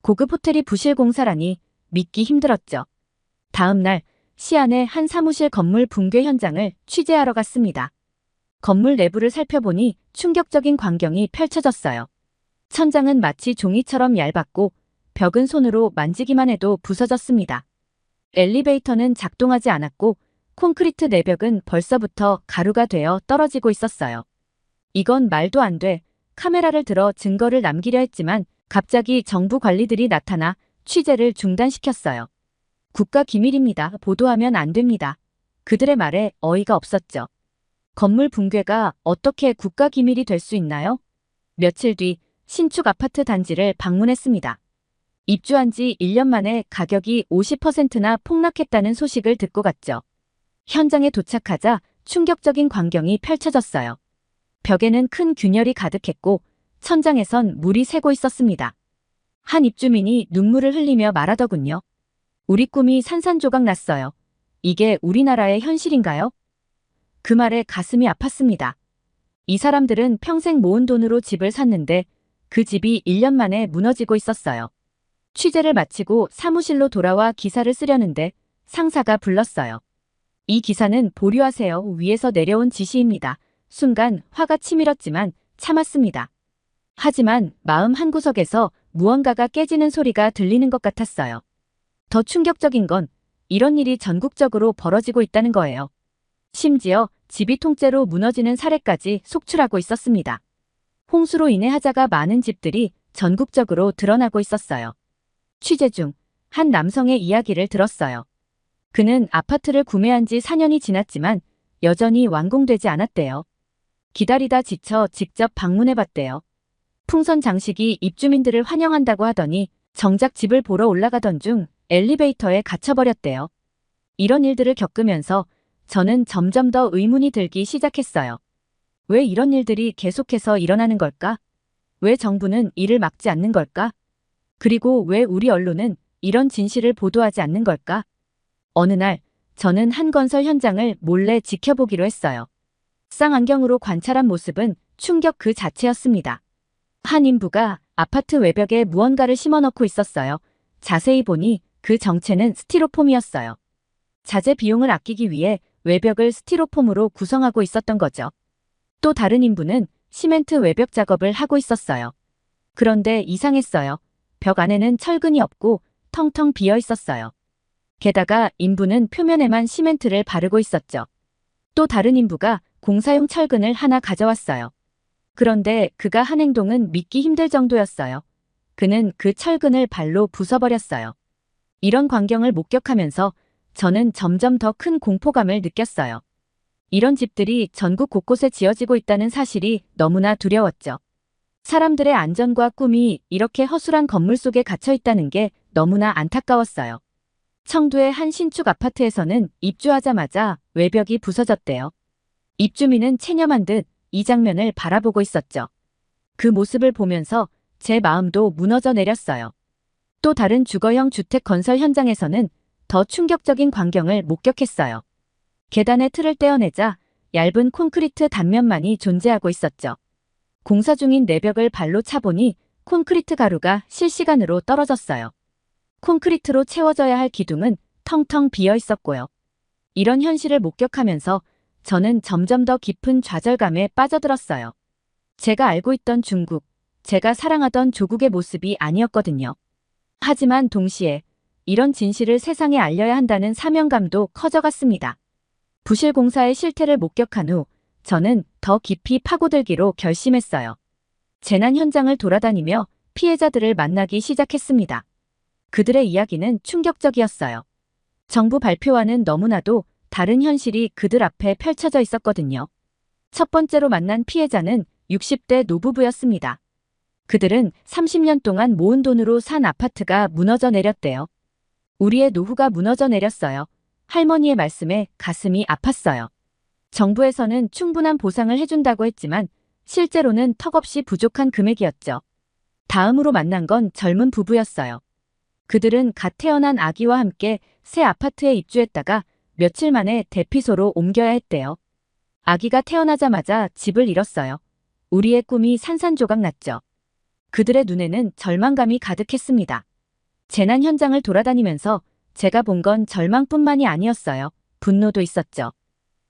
고급 호텔이 부실공사라니 믿기 힘들었죠. 다음 날 시안의 한 사무실 건물 붕괴 현장을 취재하러 갔습니다. 건물 내부를 살펴보니 충격적인 광경이 펼쳐졌어요. 천장은 마치 종이처럼 얇았고 벽은 손으로 만지기만 해도 부서졌습니다. 엘리베이터는 작동하지 않았고 콘크리트 내벽은 벌써부터 가루가 되어 떨어지고 있었어요. 이건 말도 안 돼. 카메라를 들어 증거를 남기려 했지만 갑자기 정부 관리들이 나타나 취재를 중단시켰어요. 국가 기밀입니다. 보도하면 안 됩니다. 그들의 말에 어이가 없었죠. 건물 붕괴가 어떻게 국가 기밀이 될 수 있나요? 며칠 뒤 신축 아파트 단지를 방문했습니다. 입주한 지 1년 만에 가격이 50%나 폭락했다는 소식을 듣고 갔죠. 현장에 도착하자 충격적인 광경이 펼쳐졌어요. 벽에는 큰 균열이 가득했고 천장에선 물이 새고 있었습니다. 한 입주민이 눈물을 흘리며 말하더군요. 우리 꿈이 산산조각 났어요. 이게 우리나라의 현실인가요? 그 말에 가슴이 아팠습니다. 이 사람들은 평생 모은 돈으로 집을 샀는데 그 집이 1년 만에 무너지고 있었어요. 취재를 마치고 사무실로 돌아와 기사를 쓰려는데 상사가 불렀어요. 이 기사는 보류하세요. 위에서 내려온 지시입니다. 순간 화가 치밀었지만 참았습니다. 하지만 마음 한구석에서 무언가가 깨지는 소리가 들리는 것 같았어요. 더 충격적인 건 이런 일이 전국적으로 벌어지고 있다는 거예요. 심지어 집이 통째로 무너지는 사례까지 속출하고 있었습니다. 홍수로 인해 하자가 많은 집들이 전국적으로 드러나고 있었어요. 취재 중 한 남성의 이야기를 들었어요. 그는 아파트를 구매한 지 4년이 지났지만 여전히 완공되지 않았대요. 기다리다 지쳐 직접 방문해봤대요. 풍선 장식이 입주민들을 환영한다고 하더니 정작 집을 보러 올라가던 중 엘리베이터에 갇혀버렸대요. 이런 일들을 겪으면서 저는 점점 더 의문이 들기 시작했어요. 왜 이런 일들이 계속해서 일어나는 걸까? 왜 정부는 이를 막지 않는 걸까? 그리고 왜 우리 언론은 이런 진실을 보도하지 않는 걸까? 어느 날 저는 한 건설 현장을 몰래 지켜보기로 했어요. 쌍안경으로 관찰한 모습은 충격 그 자체였습니다. 한 인부가 아파트 외벽에 무언가를 심어넣고 있었어요. 자세히 보니 그 정체는 스티로폼이었어요. 자재 비용을 아끼기 위해 외벽을 스티로폼으로 구성하고 있었던 거죠. 또 다른 인부는 시멘트 외벽 작업을 하고 있었어요. 그런데 이상했어요. 벽 안에는 철근이 없고 텅텅 비어 있었어요. 게다가 인부는 표면에만 시멘트를 바르고 있었죠. 또 다른 인부가 공사용 철근을 하나 가져왔어요. 그런데 그가 한 행동은 믿기 힘들 정도였어요. 그는 그 철근을 발로 부숴버렸어요. 이런 광경을 목격하면서 저는 점점 더 큰 공포감을 느꼈어요. 이런 집들이 전국 곳곳에 지어지고 있다는 사실이 너무나 두려웠죠. 사람들의 안전과 꿈이 이렇게 허술한 건물 속에 갇혀 있다는 게 너무나 안타까웠어요. 청두의 한 신축 아파트에서는 입주하자마자 외벽이 부서졌대요. 입주민은 체념한 듯 이 장면을 바라보고 있었죠. 그 모습을 보면서 제 마음도 무너져 내렸어요. 또 다른 주거형 주택 건설 현장에서는 더 충격적인 광경을 목격했어요. 계단의 틀을 떼어내자 얇은 콘크리트 단면만이 존재하고 있었죠. 공사 중인 내벽을 발로 차보니 콘크리트 가루가 실시간으로 떨어졌어요. 콘크리트로 채워져야 할 기둥은 텅텅 비어 있었고요. 이런 현실을 목격하면서 저는 점점 더 깊은 좌절감에 빠져들었어요. 제가 알고 있던 중국, 제가 사랑하던 조국의 모습이 아니었거든요. 하지만 동시에 이런 진실을 세상에 알려야 한다는 사명감도 커져갔습니다. 부실 공사의 실태를 목격한 후 저는 더 깊이 파고들기로 결심했어요. 재난 현장을 돌아다니며 피해자들을 만나기 시작했습니다. 그들의 이야기는 충격적이었어요. 정부 발표와는 너무나도 다른 현실이 그들 앞에 펼쳐져 있었거든요. 첫 번째로 만난 피해자는 60대 노부부였습니다. 그들은 30년 동안 모은 돈으로 산 아파트가 무너져 내렸대요. 우리의 노후가 무너져 내렸어요. 할머니의 말씀에 가슴이 아팠어요. 정부에서는 충분한 보상을 해준다고 했지만 실제로는 턱없이 부족한 금액이었죠. 다음으로 만난 건 젊은 부부였어요. 그들은 갓 태어난 아기와 함께 새 아파트에 입주했다가 며칠 만에 대피소로 옮겨야 했대요. 아기가 태어나자마자 집을 잃었어요. 우리의 꿈이 산산조각 났죠. 그들의 눈에는 절망감이 가득했습니다. 재난 현장을 돌아다니면서 제가 본 건 절망뿐만이 아니었어요. 분노도 있었죠.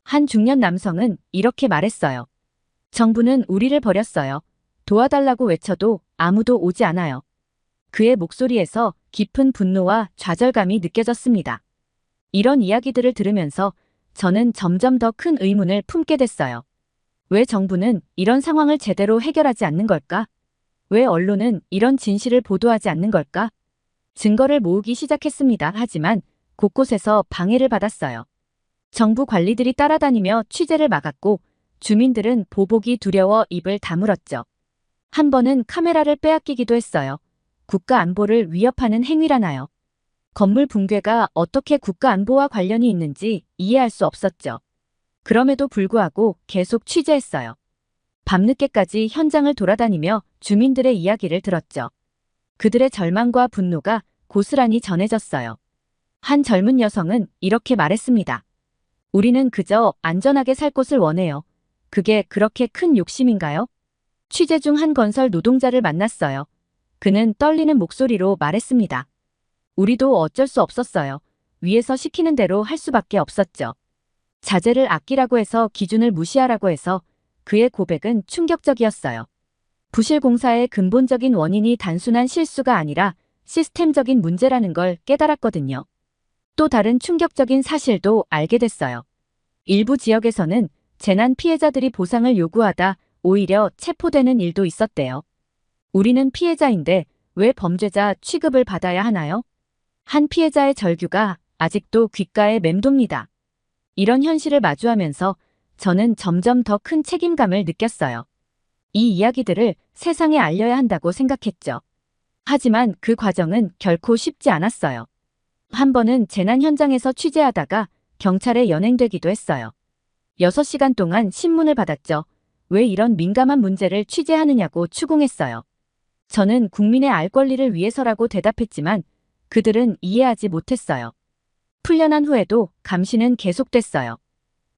한 중년 남성은 이렇게 말했어요. 정부는 우리를 버렸어요. 도와달라고 외쳐도 아무도 오지 않아요. 그의 목소리에서 깊은 분노와 좌절감이 느껴졌습니다. 이런 이야기들을 들으면서 저는 점점 더 큰 의문을 품게 됐어요. 왜 정부는 이런 상황을 제대로 해결하지 않는 걸까? 왜 언론은 이런 진실을 보도하지 않는 걸까? 증거를 모으기 시작했습니다. 하지만 곳곳에서 방해를 받았어요. 정부 관리들이 따라다니며 취재를 막았고 주민들은 보복이 두려워 입을 다물었죠. 한 번은 카메라를 빼앗기기도 했어요. 국가 안보를 위협하는 행위라나요? 건물 붕괴가 어떻게 국가 안보와 관련이 있는지 이해할 수 없었죠. 그럼에도 불구하고 계속 취재했어요. 밤늦게까지 현장을 돌아다니며 주민들의 이야기를 들었죠. 그들의 절망과 분노가 고스란히 전해졌어요. 한 젊은 여성은 이렇게 말했습니다. 우리는 그저 안전하게 살 곳을 원해요. 그게 그렇게 큰 욕심인가요? 취재 중 한 건설 노동자를 만났어요. 그는 떨리는 목소리로 말했습니다. 우리도 어쩔 수 없었어요. 위에서 시키는 대로 할 수밖에 없었죠. 자재를 아끼라고 해서 기준을 무시하라고 해서 그의 고백은 충격적이었어요. 부실 공사의 근본적인 원인이 단순한 실수가 아니라 시스템적인 문제라는 걸 깨달았거든요. 또 다른 충격적인 사실도 알게 됐어요. 일부 지역에서는 재난 피해자들이 보상을 요구하다 오히려 체포되는 일도 있었대요. 우리는 피해자인데 왜 범죄자 취급을 받아야 하나요? 한 피해자의 절규가 아직도 귓가에 맴돕니다. 이런 현실을 마주하면서 저는 점점 더 큰 책임감을 느꼈어요. 이 이야기들을 세상에 알려야 한다고 생각했죠. 하지만 그 과정은 결코 쉽지 않았어요. 한 번은 재난 현장에서 취재하다가 경찰에 연행되기도 했어요. 6시간 동안 신문을 받았죠. 왜 이런 민감한 문제를 취재하느냐고 추궁했어요. 저는 국민의 알 권리를 위해서라고 대답했지만 그들은 이해하지 못했어요. 풀려난 후에도 감시는 계속됐어요.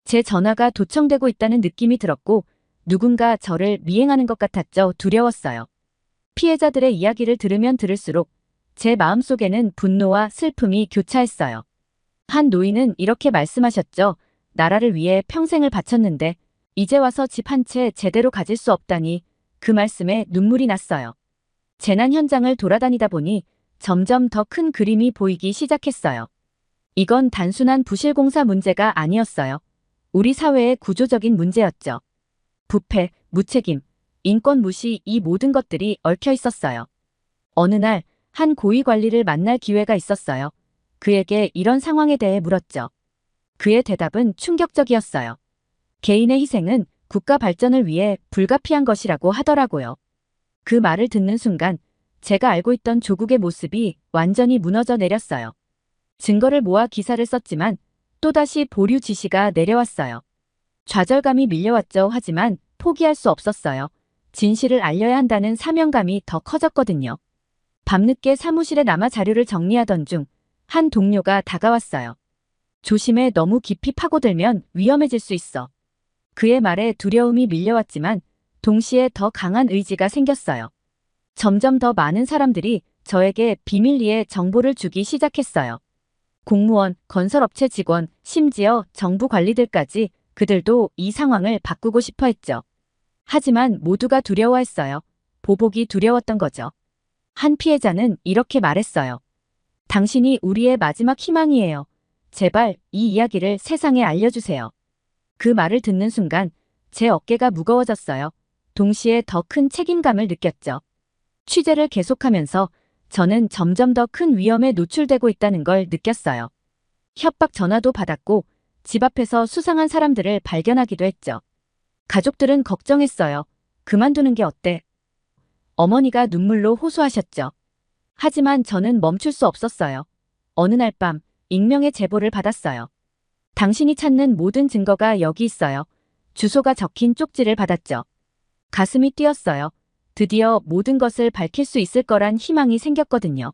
제 전화가 도청되고 있다는 느낌이 들었고 누군가 저를 미행하는 것 같았죠. 두려웠어요. 피해자들의 이야기를 들으면 들을수록 제 마음속에는 분노와 슬픔이 교차했어요. 한 노인은 이렇게 말씀하셨죠. 나라를 위해 평생을 바쳤는데 이제 와서 집 한 채 제대로 가질 수 없다니. 그 말씀에 눈물이 났어요. 재난 현장을 돌아다니다 보니 점점 더 큰 그림이 보이기 시작했어요. 이건 단순한 부실 공사 문제가 아니었어요. 우리 사회의 구조적인 문제였죠. 부패, 무책임, 인권 무시, 이 모든 것들이 얽혀 있었어요. 어느 날 한 고위 관리를 만날 기회가 있었어요. 그에게 이런 상황에 대해 물었죠. 그의 대답은 충격적이었어요. 개인의 희생은 국가 발전을 위해 불가피한 것이라고 하더라고요. 그 말을 듣는 순간 제가 알고 있던 조국의 모습이 완전히 무너져 내렸어요. 증거를 모아 기사를 썼지만 또다시 보류 지시가 내려왔어요. 좌절감이 밀려왔죠. 하지만 포기할 수 없었어요. 진실을 알려야 한다는 사명감이 더 커졌거든요. 밤늦게 사무실에 남아 자료를 정리하던 중 한 동료가 다가왔어요. 조심해, 너무 깊이 파고들면 위험해질 수 있어. 그의 말에 두려움이 밀려왔지만 동시에 더 강한 의지가 생겼어요. 점점 더 많은 사람들이 저에게 비밀리에 정보를 주기 시작했어요. 공무원, 건설업체 직원, 심지어 정부 관리들까지 그들도 이 상황을 바꾸고 싶어 했죠. 하지만 모두가 두려워했어요. 보복이 두려웠던 거죠. 한 피해자는 이렇게 말했어요. 당신이 우리의 마지막 희망이에요. 제발 이 이야기를 세상에 알려주세요. 그 말을 듣는 순간 제 어깨가 무거워졌어요. 동시에 더 큰 책임감을 느꼈죠. 취재를 계속하면서 저는 점점 더 큰 위험에 노출되고 있다는 걸 느꼈어요. 협박 전화도 받았고 집 앞에서 수상한 사람들을 발견하기도 했죠. 가족들은 걱정했어요. 그만두는 게 어때? 어머니가 눈물로 호소하셨죠. 하지만 저는 멈출 수 없었어요. 어느 날 밤 익명의 제보를 받았어요. 당신이 찾는 모든 증거가 여기 있어요. 주소가 적힌 쪽지를 받았죠. 가슴이 뛰었어요. 드디어 모든 것을 밝힐 수 있을 거란 희망이 생겼거든요.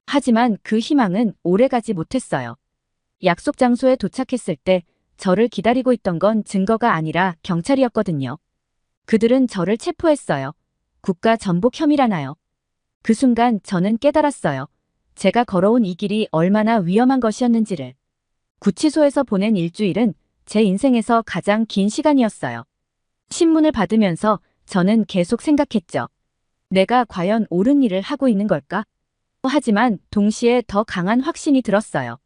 하지만 그 희망은 오래가지 못했어요. 약속 장소에 도착했을 때 저를 기다리고 있던 건 증거가 아니라 경찰이었거든요. 그들은 저를 체포했어요. 국가 전복 혐의라나요. 그 순간 저는 깨달았어요. 제가 걸어온 이 길이 얼마나 위험한 것이었는지를. 구치소에서 보낸 일주일은 제 인생에서 가장 긴 시간이었어요. 신문을 받으면서 저는 계속 생각했죠. 내가 과연 옳은 일을 하고 있는 걸까? 하지만 동시에 더 강한 확신이 들었어요.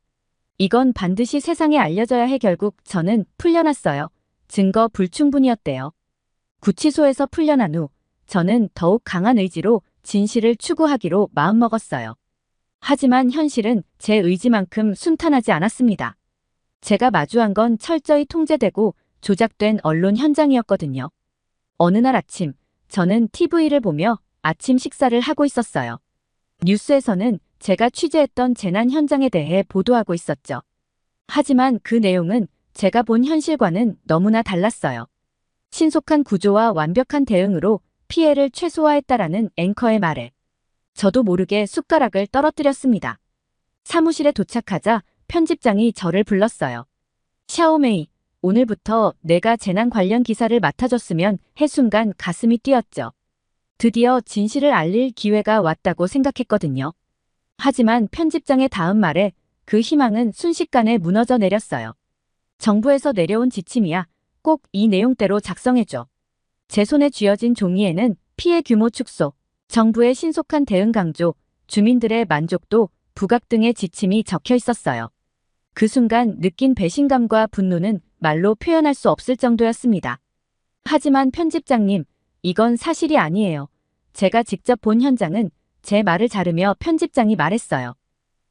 이건 반드시 세상에 알려져야 해. 결국 저는 풀려났어요. 증거 불충분이었대요. 구치소에서 풀려난 후 저는 더욱 강한 의지로 진실을 추구하기로 마음먹었어요. 하지만 현실은 제 의지만큼 순탄하지 않았습니다. 제가 마주한 건 철저히 통제되고 조작된 언론 현장이었거든요. 어느 날 아침, 저는 TV를 보며 아침 식사를 하고 있었어요. 뉴스에서는 제가 취재했던 재난 현장에 대해 보도하고 있었죠. 하지만 그 내용은 제가 본 현실과는 너무나 달랐어요. 신속한 구조와 완벽한 대응으로 피해를 최소화했다라는 앵커의 말에 저도 모르게 숟가락을 떨어뜨렸습니다. 사무실에 도착하자 편집장이 저를 불렀어요. 샤오메이, 오늘부터 내가 재난 관련 기사를 맡아줬으면 해. 순간 가슴이 뛰었죠. 드디어 진실을 알릴 기회가 왔다고 생각했거든요. 하지만 편집장의 다음 말에 그 희망은 순식간에 무너져 내렸어요. 정부에서 내려온 지침이야. 꼭 이 내용대로 작성해줘. 제 손에 쥐어진 종이에는 피해 규모 축소, 정부의 신속한 대응 강조, 주민들의 만족도, 부각 등의 지침이 적혀 있었어요. 그 순간 느낀 배신감과 분노는 말로 표현할 수 없을 정도였습니다. 하지만 편집장님, 이건 사실이 아니에요. 제가 직접 본 현장은 제 말을 자르며 편집장이 말했어요.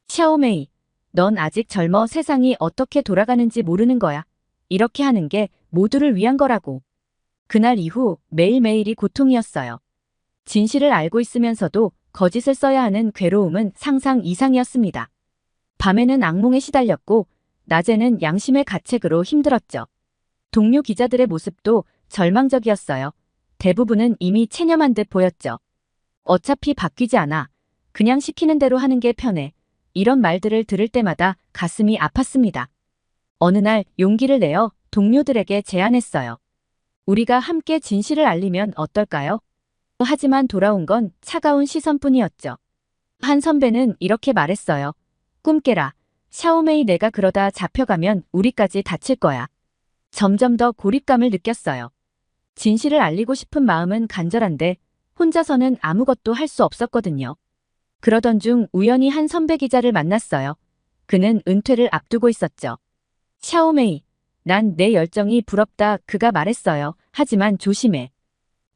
샤오메이, 넌 아직 젊어. 세상이 어떻게 돌아가는지 모르는 거야. 이렇게 하는 게 모두를 위한 거라고. 그날 이후 매일매일이 고통이었어요. 진실을 알고 있으면서도 거짓을 써야 하는 괴로움은 상상 이상이었습니다. 밤에는 악몽에 시달렸고 낮에는 양심의 가책으로 힘들었죠. 동료 기자들의 모습도 절망적이었어요. 대부분은 이미 체념한 듯 보였죠. 어차피 바뀌지 않아. 그냥 시키는 대로 하는 게 편해. 이런 말들을 들을 때마다 가슴이 아팠습니다. 어느 날 용기를 내어 동료들에게 제안했어요. 우리가 함께 진실을 알리면 어떨까요? 하지만 돌아온 건 차가운 시선뿐이었죠. 한 선배는 이렇게 말했어요. 꿈 깨라. 샤오메이, 내가 그러다 잡혀가면 우리까지 다칠 거야. 점점 더 고립감을 느꼈어요. 진실을 알리고 싶은 마음은 간절한데 혼자서는 아무것도 할 수 없었거든요. 그러던 중 우연히 한 선배 기자를 만났어요. 그는 은퇴를 앞두고 있었죠. 샤오메이, 난 내 열정이 부럽다. 그가 말했어요. 하지만 조심해.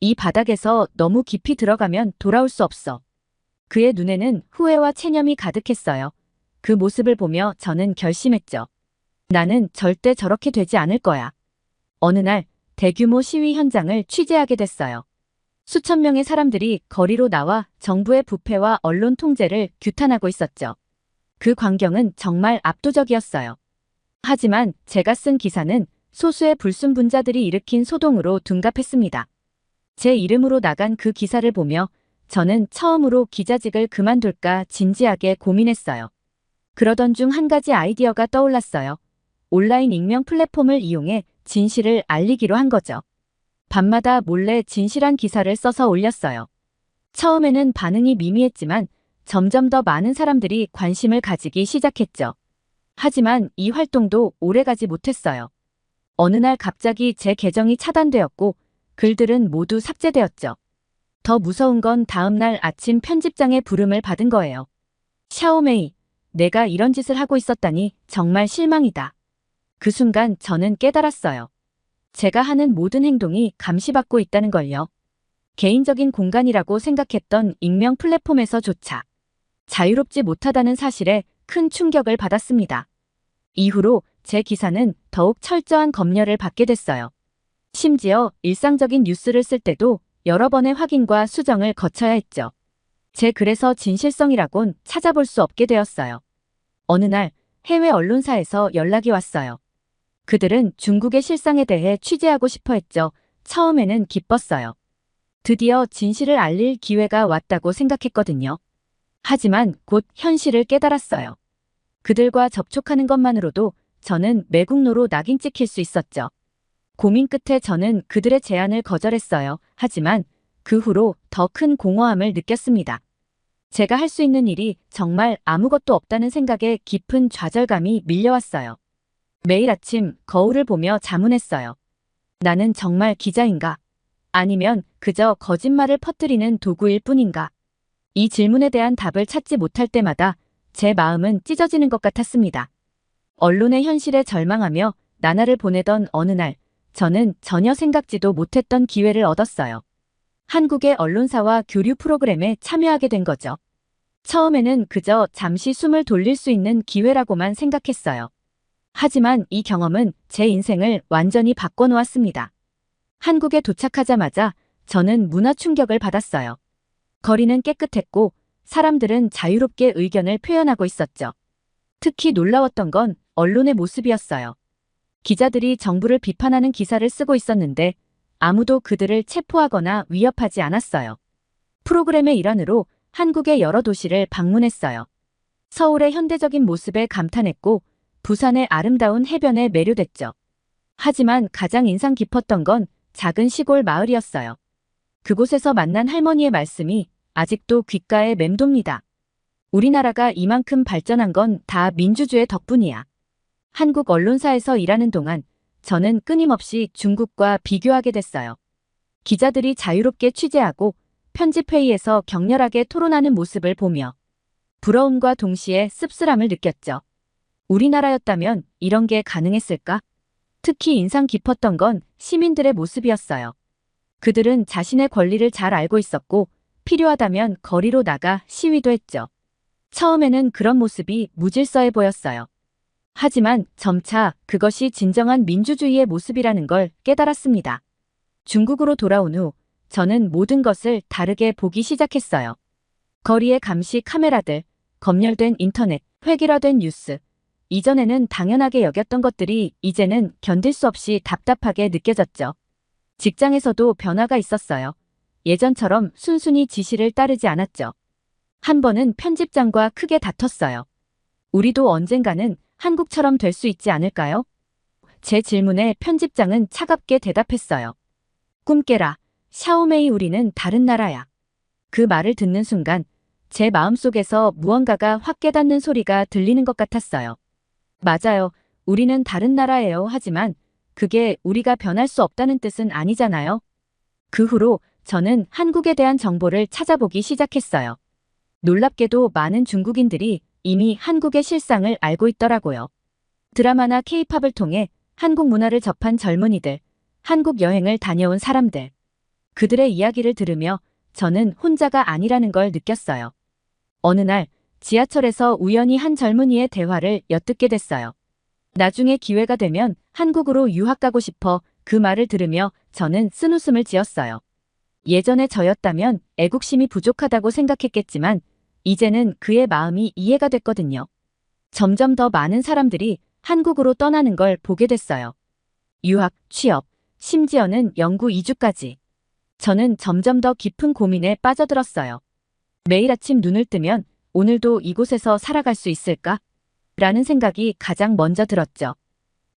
이 바닥에서 너무 깊이 들어가면 돌아올 수 없어. 그의 눈에는 후회와 체념이 가득했어요. 그 모습을 보며 저는 결심했죠. 나는 절대 저렇게 되지 않을 거야. 어느 날 대규모 시위 현장을 취재하게 됐어요. 수천 명의 사람들이 거리로 나와 정부의 부패와 언론 통제를 규탄하고 있었죠. 그 광경은 정말 압도적이었어요. 하지만 제가 쓴 기사는 소수의 불순분자들이 일으킨 소동으로 둔갑했습니다. 제 이름으로 나간 그 기사를 보며 저는 처음으로 기자직을 그만둘까 진지하게 고민했어요. 그러던 중 한 가지 아이디어가 떠올랐어요. 온라인 익명 플랫폼을 이용해 진실을 알리기로 한 거죠. 밤마다 몰래 진실한 기사를 써서 올렸어요. 처음에는 반응이 미미했지만 점점 더 많은 사람들이 관심을 가지기 시작했죠. 하지만 이 활동도 오래가지 못했어요. 어느 날 갑자기 제 계정이 차단되었고 글들은 모두 삭제되었죠. 더 무서운 건 다음 날 아침 편집장의 부름을 받은 거예요. 샤오메이, 내가 이런 짓을 하고 있었다니 정말 실망이다. 그 순간 저는 깨달았어요. 제가 하는 모든 행동이 감시받고 있다는 걸요. 개인적인 공간이라고 생각했던 익명 플랫폼에서조차 자유롭지 못하다는 사실에 큰 충격을 받았습니다. 이후로 제 기사는 더욱 철저한 검열을 받게 됐어요. 심지어 일상적인 뉴스를 쓸 때도 여러 번의 확인과 수정을 거쳐야 했죠. 제 글에서 진실성이라곤 찾아볼 수 없게 되었어요. 어느 날 해외 언론사에서 연락이 왔어요. 그들은 중국의 실상에 대해 취재하고 싶어 했죠. 처음에는 기뻤어요. 드디어 진실을 알릴 기회가 왔다고 생각했거든요. 하지만 곧 현실을 깨달았어요. 그들과 접촉하는 것만으로도 저는 매국노로 낙인 찍힐 수 있었죠. 고민 끝에 저는 그들의 제안을 거절했어요. 하지만 그 후로 더 큰 공허함을 느꼈습니다. 제가 할 수 있는 일이 정말 아무것도 없다는 생각에 깊은 좌절감이 밀려왔어요. 매일 아침 거울을 보며 자문했어요. 나는 정말 기자인가? 아니면 그저 거짓말을 퍼뜨리는 도구일 뿐인가? 이 질문에 대한 답을 찾지 못할 때마다 제 마음은 찢어지는 것 같았습니다. 언론의 현실에 절망하며 나날을 보내던 어느 날, 저는 전혀 생각지도 못했던 기회를 얻었어요. 한국의 언론사와 교류 프로그램에 참여하게 된 거죠. 처음에는 그저 잠시 숨을 돌릴 수 있는 기회라고만 생각했어요. 하지만 이 경험은 제 인생을 완전히 바꿔놓았습니다. 한국에 도착하자마자 저는 문화 충격을 받았어요. 거리는 깨끗했고 사람들은 자유롭게 의견을 표현하고 있었죠. 특히 놀라웠던 건 언론의 모습이었어요. 기자들이 정부를 비판하는 기사를 쓰고 있었는데 아무도 그들을 체포하거나 위협하지 않았어요. 프로그램의 일환으로 한국의 여러 도시를 방문했어요. 서울의 현대적인 모습에 감탄했고 부산의 아름다운 해변에 매료됐죠. 하지만 가장 인상 깊었던 건 작은 시골 마을이었어요. 그곳에서 만난 할머니의 말씀이 아직도 귓가에 맴돕니다. 우리나라가 이만큼 발전한 건 다 민주주의 덕분이야. 한국 언론사에서 일하는 동안 저는 끊임없이 중국과 비교하게 됐어요. 기자들이 자유롭게 취재하고 편집회의에서 격렬하게 토론하는 모습을 보며 부러움과 동시에 씁쓸함을 느꼈죠. 우리나라였다면 이런 게 가능했을까? 특히 인상 깊었던 건 시민들의 모습이었어요. 그들은 자신의 권리를 잘 알고 있었고 필요하다면 거리로 나가 시위도 했죠. 처음에는 그런 모습이 무질서해 보였어요. 하지만 점차 그것이 진정한 민주주의의 모습이라는 걸 깨달았습니다. 중국으로 돌아온 후 저는 모든 것을 다르게 보기 시작했어요. 거리의 감시 카메라들, 검열된 인터넷, 획일화된 뉴스. 이전에는 당연하게 여겼던 것들이 이제는 견딜 수 없이 답답하게 느껴졌죠. 직장에서도 변화가 있었어요. 예전처럼 순순히 지시를 따르지 않았죠. 한 번은 편집장과 크게 다퉜어요. 우리도 언젠가는 한국처럼 될 수 있지 않을까요? 제 질문에 편집장은 차갑게 대답했어요. 꿈 깨라. 샤오메이, 우리는 다른 나라야. 그 말을 듣는 순간 제 마음속에서 무언가가 확 깨닫는 소리가 들리는 것 같았어요. 맞아요. 우리는 다른 나라예요. 하지만 그게 우리가 변할 수 없다는 뜻은 아니잖아요. 그 후로 저는 한국에 대한 정보를 찾아보기 시작했어요. 놀랍게도 많은 중국인들이 이미 한국의 실상을 알고 있더라고요. 드라마나 케이팝을 통해 한국 문화를 접한 젊은이들, 한국 여행을 다녀온 사람들. 그들의 이야기를 들으며 저는 혼자가 아니라는 걸 느꼈어요. 어느 날 지하철에서 우연히 한 젊은이의 대화를 엿듣게 됐어요. 나중에 기회가 되면 한국으로 유학 가고 싶어 그 말을 들으며 저는 쓴웃음을 지었어요. 예전에 저였다면 애국심이 부족하다고 생각했겠지만 이제는 그의 마음이 이해가 됐거든요. 점점 더 많은 사람들이 한국으로 떠나는 걸 보게 됐어요. 유학, 취업, 심지어는 영구 이주까지. 저는 점점 더 깊은 고민에 빠져들었어요. 매일 아침 눈을 뜨면 오늘도 이곳에서 살아갈 수 있을까? 라는 생각이 가장 먼저 들었죠.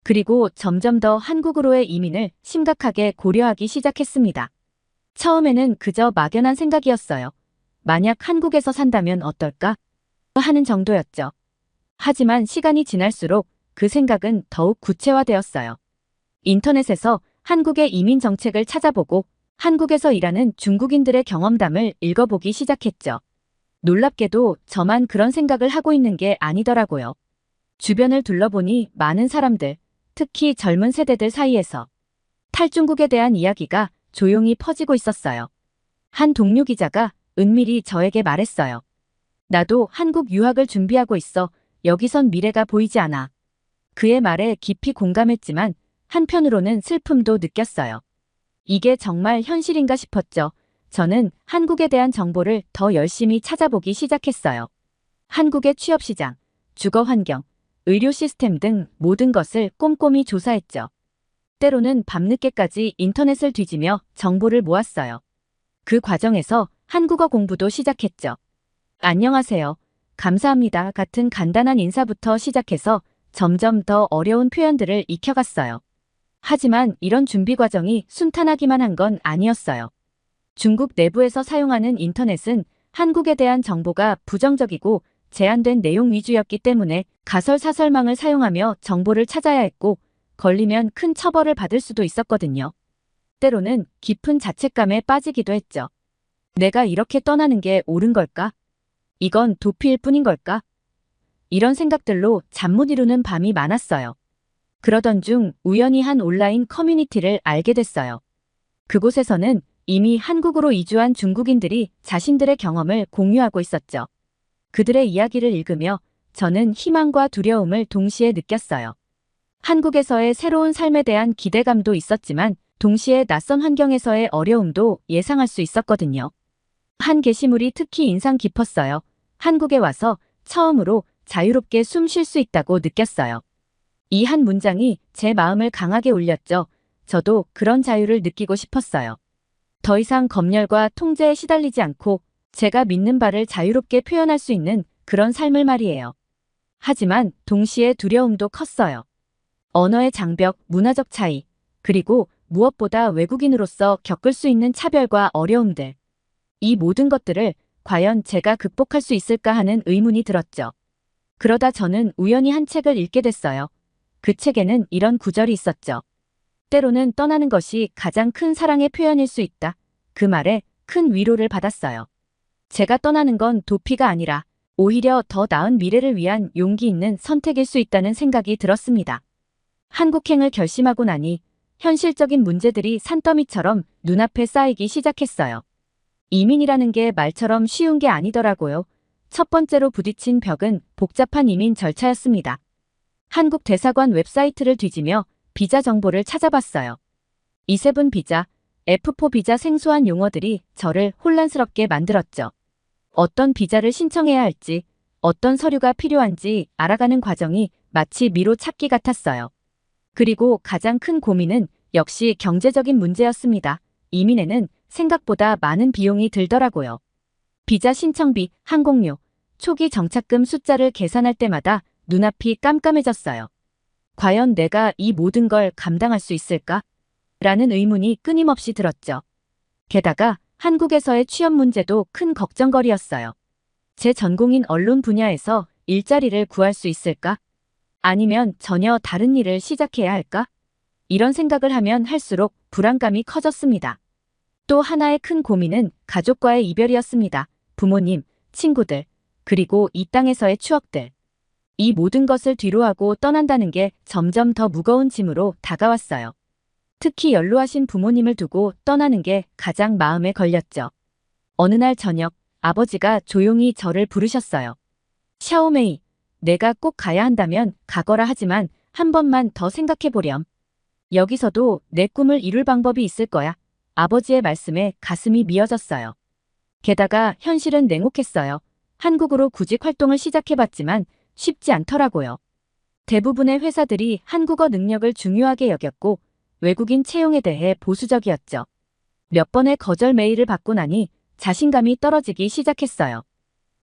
그리고 점점 더 한국으로의 이민을 심각하게 고려하기 시작했습니다. 처음에는 그저 막연한 생각이었어요. 만약 한국에서 산다면 어떨까? 하는 정도였죠. 하지만 시간이 지날수록 그 생각은 더욱 구체화되었어요. 인터넷에서 한국의 이민 정책을 찾아보고 한국에서 일하는 중국인들의 경험담을 읽어보기 시작했죠. 놀랍게도 저만 그런 생각을 하고 있는 게 아니더라고요. 주변을 둘러보니 많은 사람들, 특히 젊은 세대들 사이에서 탈중국에 대한 이야기가 조용히 퍼지고 있었어요. 한 동료 기자가 은밀히 저에게 말했어요. 나도 한국 유학을 준비하고 있어. 여기선 미래가 보이지 않아. 그의 말에 깊이 공감했지만 한편으로는 슬픔도 느꼈어요. 이게 정말 현실인가 싶었죠. 저는 한국에 대한 정보를 더 열심히 찾아보기 시작했어요. 한국의 취업시장, 주거 환경, 의료 시스템 등 모든 것을 꼼꼼히 조사했죠. 때로는 밤늦게까지 인터넷을 뒤지며 정보를 모았어요. 그 과정에서 한국어 공부도 시작했죠. 안녕하세요. 감사합니다. 같은 간단한 인사부터 시작해서 점점 더 어려운 표현들을 익혀갔어요. 하지만 이런 준비 과정이 순탄하기만 한 건 아니었어요. 중국 내부에서 사용하는 인터넷은 한국에 대한 정보가 부정적이고 제한된 내용 위주였기 때문에 가설사설망을 사용하며 정보를 찾아야 했고 걸리면 큰 처벌을 받을 수도 있었거든요. 때로는 깊은 자책감에 빠지기도 했죠. 내가 이렇게 떠나는 게 옳은 걸까? 이건 도피일 뿐인 걸까? 이런 생각들로 잠 못 이루는 밤이 많았어요. 그러던 중 우연히 한 온라인 커뮤니티를 알게 됐어요. 그곳에서는 이미 한국으로 이주한 중국인들이 자신들의 경험을 공유하고 있었죠. 그들의 이야기를 읽으며 저는 희망과 두려움을 동시에 느꼈어요. 한국에서의 새로운 삶에 대한 기대감도 있었지만 동시에 낯선 환경에서의 어려움도 예상할 수 있었거든요. 한 게시물이 특히 인상 깊었어요. 한국에 와서 처음으로 자유롭게 숨 쉴 수 있다고 느꼈어요. 이 한 문장이 제 마음을 강하게 울렸죠. 저도 그런 자유를 느끼고 싶었어요. 더 이상 검열과 통제에 시달리지 않고 제가 믿는 바를 자유롭게 표현할 수 있는 그런 삶을 말이에요. 하지만 동시에 두려움도 컸어요. 언어의 장벽, 문화적 차이, 그리고 무엇보다 외국인으로서 겪을 수 있는 차별과 어려움들. 이 모든 것들을 과연 제가 극복할 수 있을까 하는 의문이 들었죠. 그러다 저는 우연히 한 책을 읽게 됐어요. 그 책에는 이런 구절이 있었죠. 때로는 떠나는 것이 가장 큰 사랑의 표현일 수 있다. 그 말에 큰 위로를 받았어요. 제가 떠나는 건 도피가 아니라 오히려 더 나은 미래를 위한 용기 있는 선택일 수 있다는 생각이 들었습니다. 한국행을 결심하고 나니 현실적인 문제들이 산더미처럼 눈앞에 쌓이기 시작했어요. 이민이라는 게 말처럼 쉬운 게 아니더라고요. 첫 번째로 부딪힌 벽은 복잡한 이민 절차였습니다. 한국 대사관 웹사이트를 뒤지며 비자 정보를 찾아봤어요. E7 비자, F4 비자 생소한 용어들이 저를 혼란스럽게 만들었죠. 어떤 비자를 신청해야 할지, 어떤 서류가 필요한지 알아가는 과정이 마치 미로 찾기 같았어요. 그리고 가장 큰 고민은 역시 경제적인 문제였습니다. 이민에는 생각보다 많은 비용이 들더라고요. 비자 신청비, 항공료, 초기 정착금 숫자를 계산할 때마다 눈앞이 깜깜해졌어요. 과연 내가 이 모든 걸 감당할 수 있을까? 라는 의문이 끊임없이 들었죠. 게다가 한국에서의 취업 문제도 큰 걱정거리였어요. 제 전공인 언론 분야에서 일자리를 구할 수 있을까? 아니면 전혀 다른 일을 시작해야 할까? 이런 생각을 하면 할수록 불안감이 커졌습니다. 또 하나의 큰 고민은 가족과의 이별이었습니다. 부모님, 친구들, 그리고 이 땅에서의 추억들. 이 모든 것을 뒤로하고 떠난다는 게 점점 더 무거운 짐으로 다가왔어요. 특히 연로하신 부모님을 두고 떠나는 게 가장 마음에 걸렸죠. 어느 날 저녁, 아버지가 조용히 저를 부르셨어요. 샤오메이, 내가 꼭 가야 한다면 가거라 하지만 한 번만 더 생각해보렴. 여기서도 내 꿈을 이룰 방법이 있을 거야. 아버지의 말씀에 가슴이 미어졌어요. 게다가 현실은 냉혹했어요. 한국으로 구직 활동을 시작해봤지만 쉽지 않더라고요. 대부분의 회사들이 한국어 능력을 중요하게 여겼고 외국인 채용에 대해 보수적이었죠. 몇 번의 거절 메일을 받고 나니 자신감이 떨어지기 시작했어요.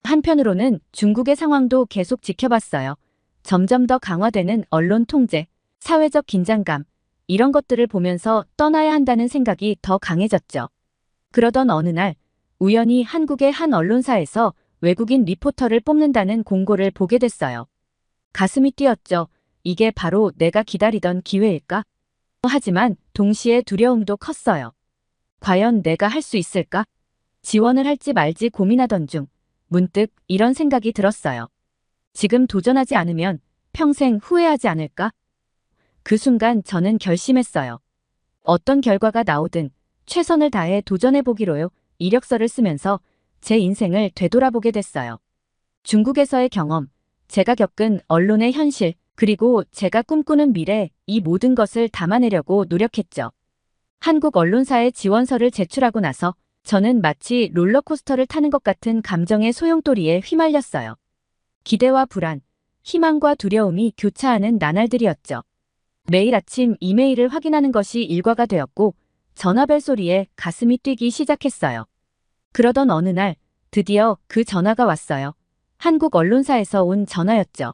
한편으로는 중국의 상황도 계속 지켜봤어요. 점점 더 강화되는 언론 통제, 사회적 긴장감, 이런 것들을 보면서 떠나야 한다는 생각이 더 강해졌죠. 그러던 어느 날 우연히 한국의 한 언론사에서 외국인 리포터를 뽑는다는 공고를 보게 됐어요. 가슴이 뛰었죠. 이게 바로 내가 기다리던 기회일까? 하지만 동시에 두려움도 컸어요. 과연 내가 할 수 있을까? 지원을 할지 말지 고민하던 중 문득 이런 생각이 들었어요. 지금 도전하지 않으면 평생 후회하지 않을까? 그 순간 저는 결심했어요. 어떤 결과가 나오든 최선을 다해 도전해보기로요. 이력서를 쓰면서 제 인생을 되돌아보게 됐어요. 중국에서의 경험, 제가 겪은 언론의 현실, 그리고 제가 꿈꾸는 미래, 이 모든 것을 담아내려고 노력했죠. 한국 언론사에 지원서를 제출하고 나서 저는 마치 롤러코스터를 타는 것 같은 감정의 소용돌이에 휘말렸어요. 기대와 불안, 희망과 두려움이 교차하는 나날들이었죠. 매일 아침 이메일을 확인하는 것이 일과가 되었고 전화벨 소리에 가슴이 뛰기 시작했어요. 그러던 어느 날 드디어 그 전화가 왔어요. 한국 언론사에서 온 전화였죠.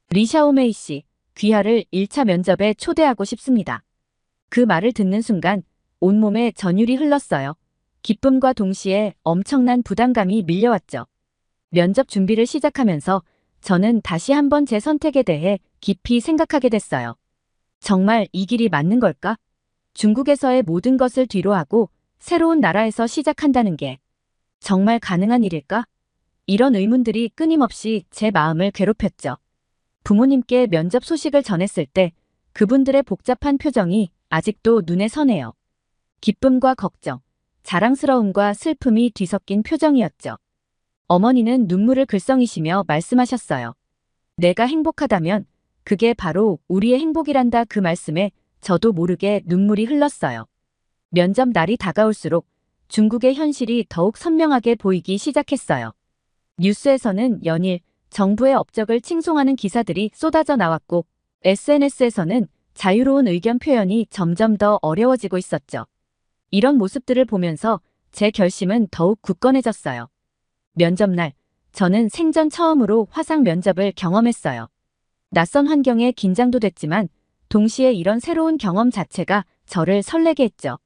리샤오메이 씨, 귀하를 1차 면접에 초대하고 싶습니다. 그 말을 듣는 순간 온몸에 전율이 흘렀어요. 기쁨과 동시에 엄청난 부담감이 밀려왔죠. 면접 준비를 시작하면서 저는 다시 한번 제 선택에 대해 깊이 생각하게 됐어요. 정말 이 길이 맞는 걸까? 중국에서의 모든 것을 뒤로하고 새로운 나라에서 시작한다는 게 정말 가능한 일일까? 이런 의문들이 끊임없이 제 마음을 괴롭혔죠. 부모님께 면접 소식을 전했을 때 그분들의 복잡한 표정이 아직도 눈에 선해요. 기쁨과 걱정, 자랑스러움과 슬픔이 뒤섞인 표정이었죠. 어머니는 눈물을 글썽이시며 말씀하셨어요. 내가 행복하다면 그게 바로 우리의 행복이란다. 그 말씀에 저도 모르게 눈물이 흘렀어요. 면접 날이 다가올수록 중국의 현실이 더욱 선명하게 보이기 시작했어요. 뉴스에서는 연일 정부의 업적을 칭송하는 기사들이 쏟아져 나왔고 SNS에서는 자유로운 의견 표현이 점점 더 어려워지고 있었죠. 이런 모습들을 보면서 제 결심은 더욱 굳건해졌어요. 면접날, 저는 생전 처음으로 화상 면접을 경험했어요. 낯선 환경에 긴장도 됐지만 동시에 이런 새로운 경험 자체가 저를 설레게 했죠.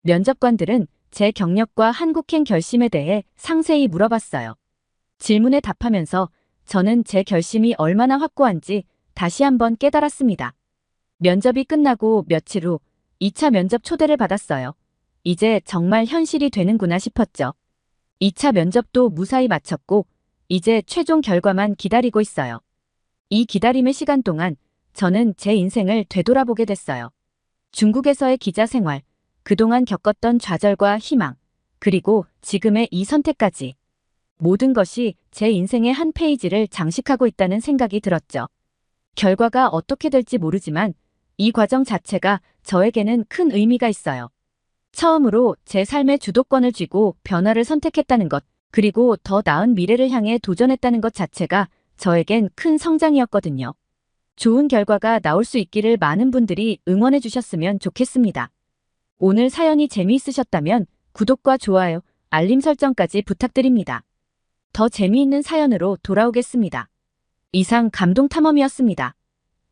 면접관들은 제 경력과 한국행 결심에 대해 상세히 물어봤어요. 질문에 답하면서 저는 제 결심이 얼마나 확고한지 다시 한번 깨달았습니다. 면접이 끝나고 며칠 후 2차 면접 초대를 받았어요. 이제 정말 현실이 되는구나 싶었죠. 2차 면접도 무사히 마쳤고 이제 최종 결과만 기다리고 있어요. 이 기다림의 시간 동안 저는 제 인생을 되돌아보게 됐어요. 중국에서의 기자 생활, 그동안 겪었던 좌절과 희망, 그리고 지금의 이 선택까지. 모든 것이 제 인생의 한 페이지를 장식하고 있다는 생각이 들었죠. 결과가 어떻게 될지 모르지만 이 과정 자체가 저에게는 큰 의미가 있어요. 처음으로 제 삶의 주도권을 쥐고 변화를 선택했다는 것, 그리고 더 나은 미래를 향해 도전했다는 것 자체가 저에겐 큰 성장이었거든요. 좋은 결과가 나올 수 있기를 많은 분들이 응원해 주셨으면 좋겠습니다. 오늘 사연이 재미있으셨다면 구독과 좋아요, 알림 설정까지 부탁드립니다. 더 재미있는 사연으로 돌아오겠습니다. 이상 감동탐험이었습니다.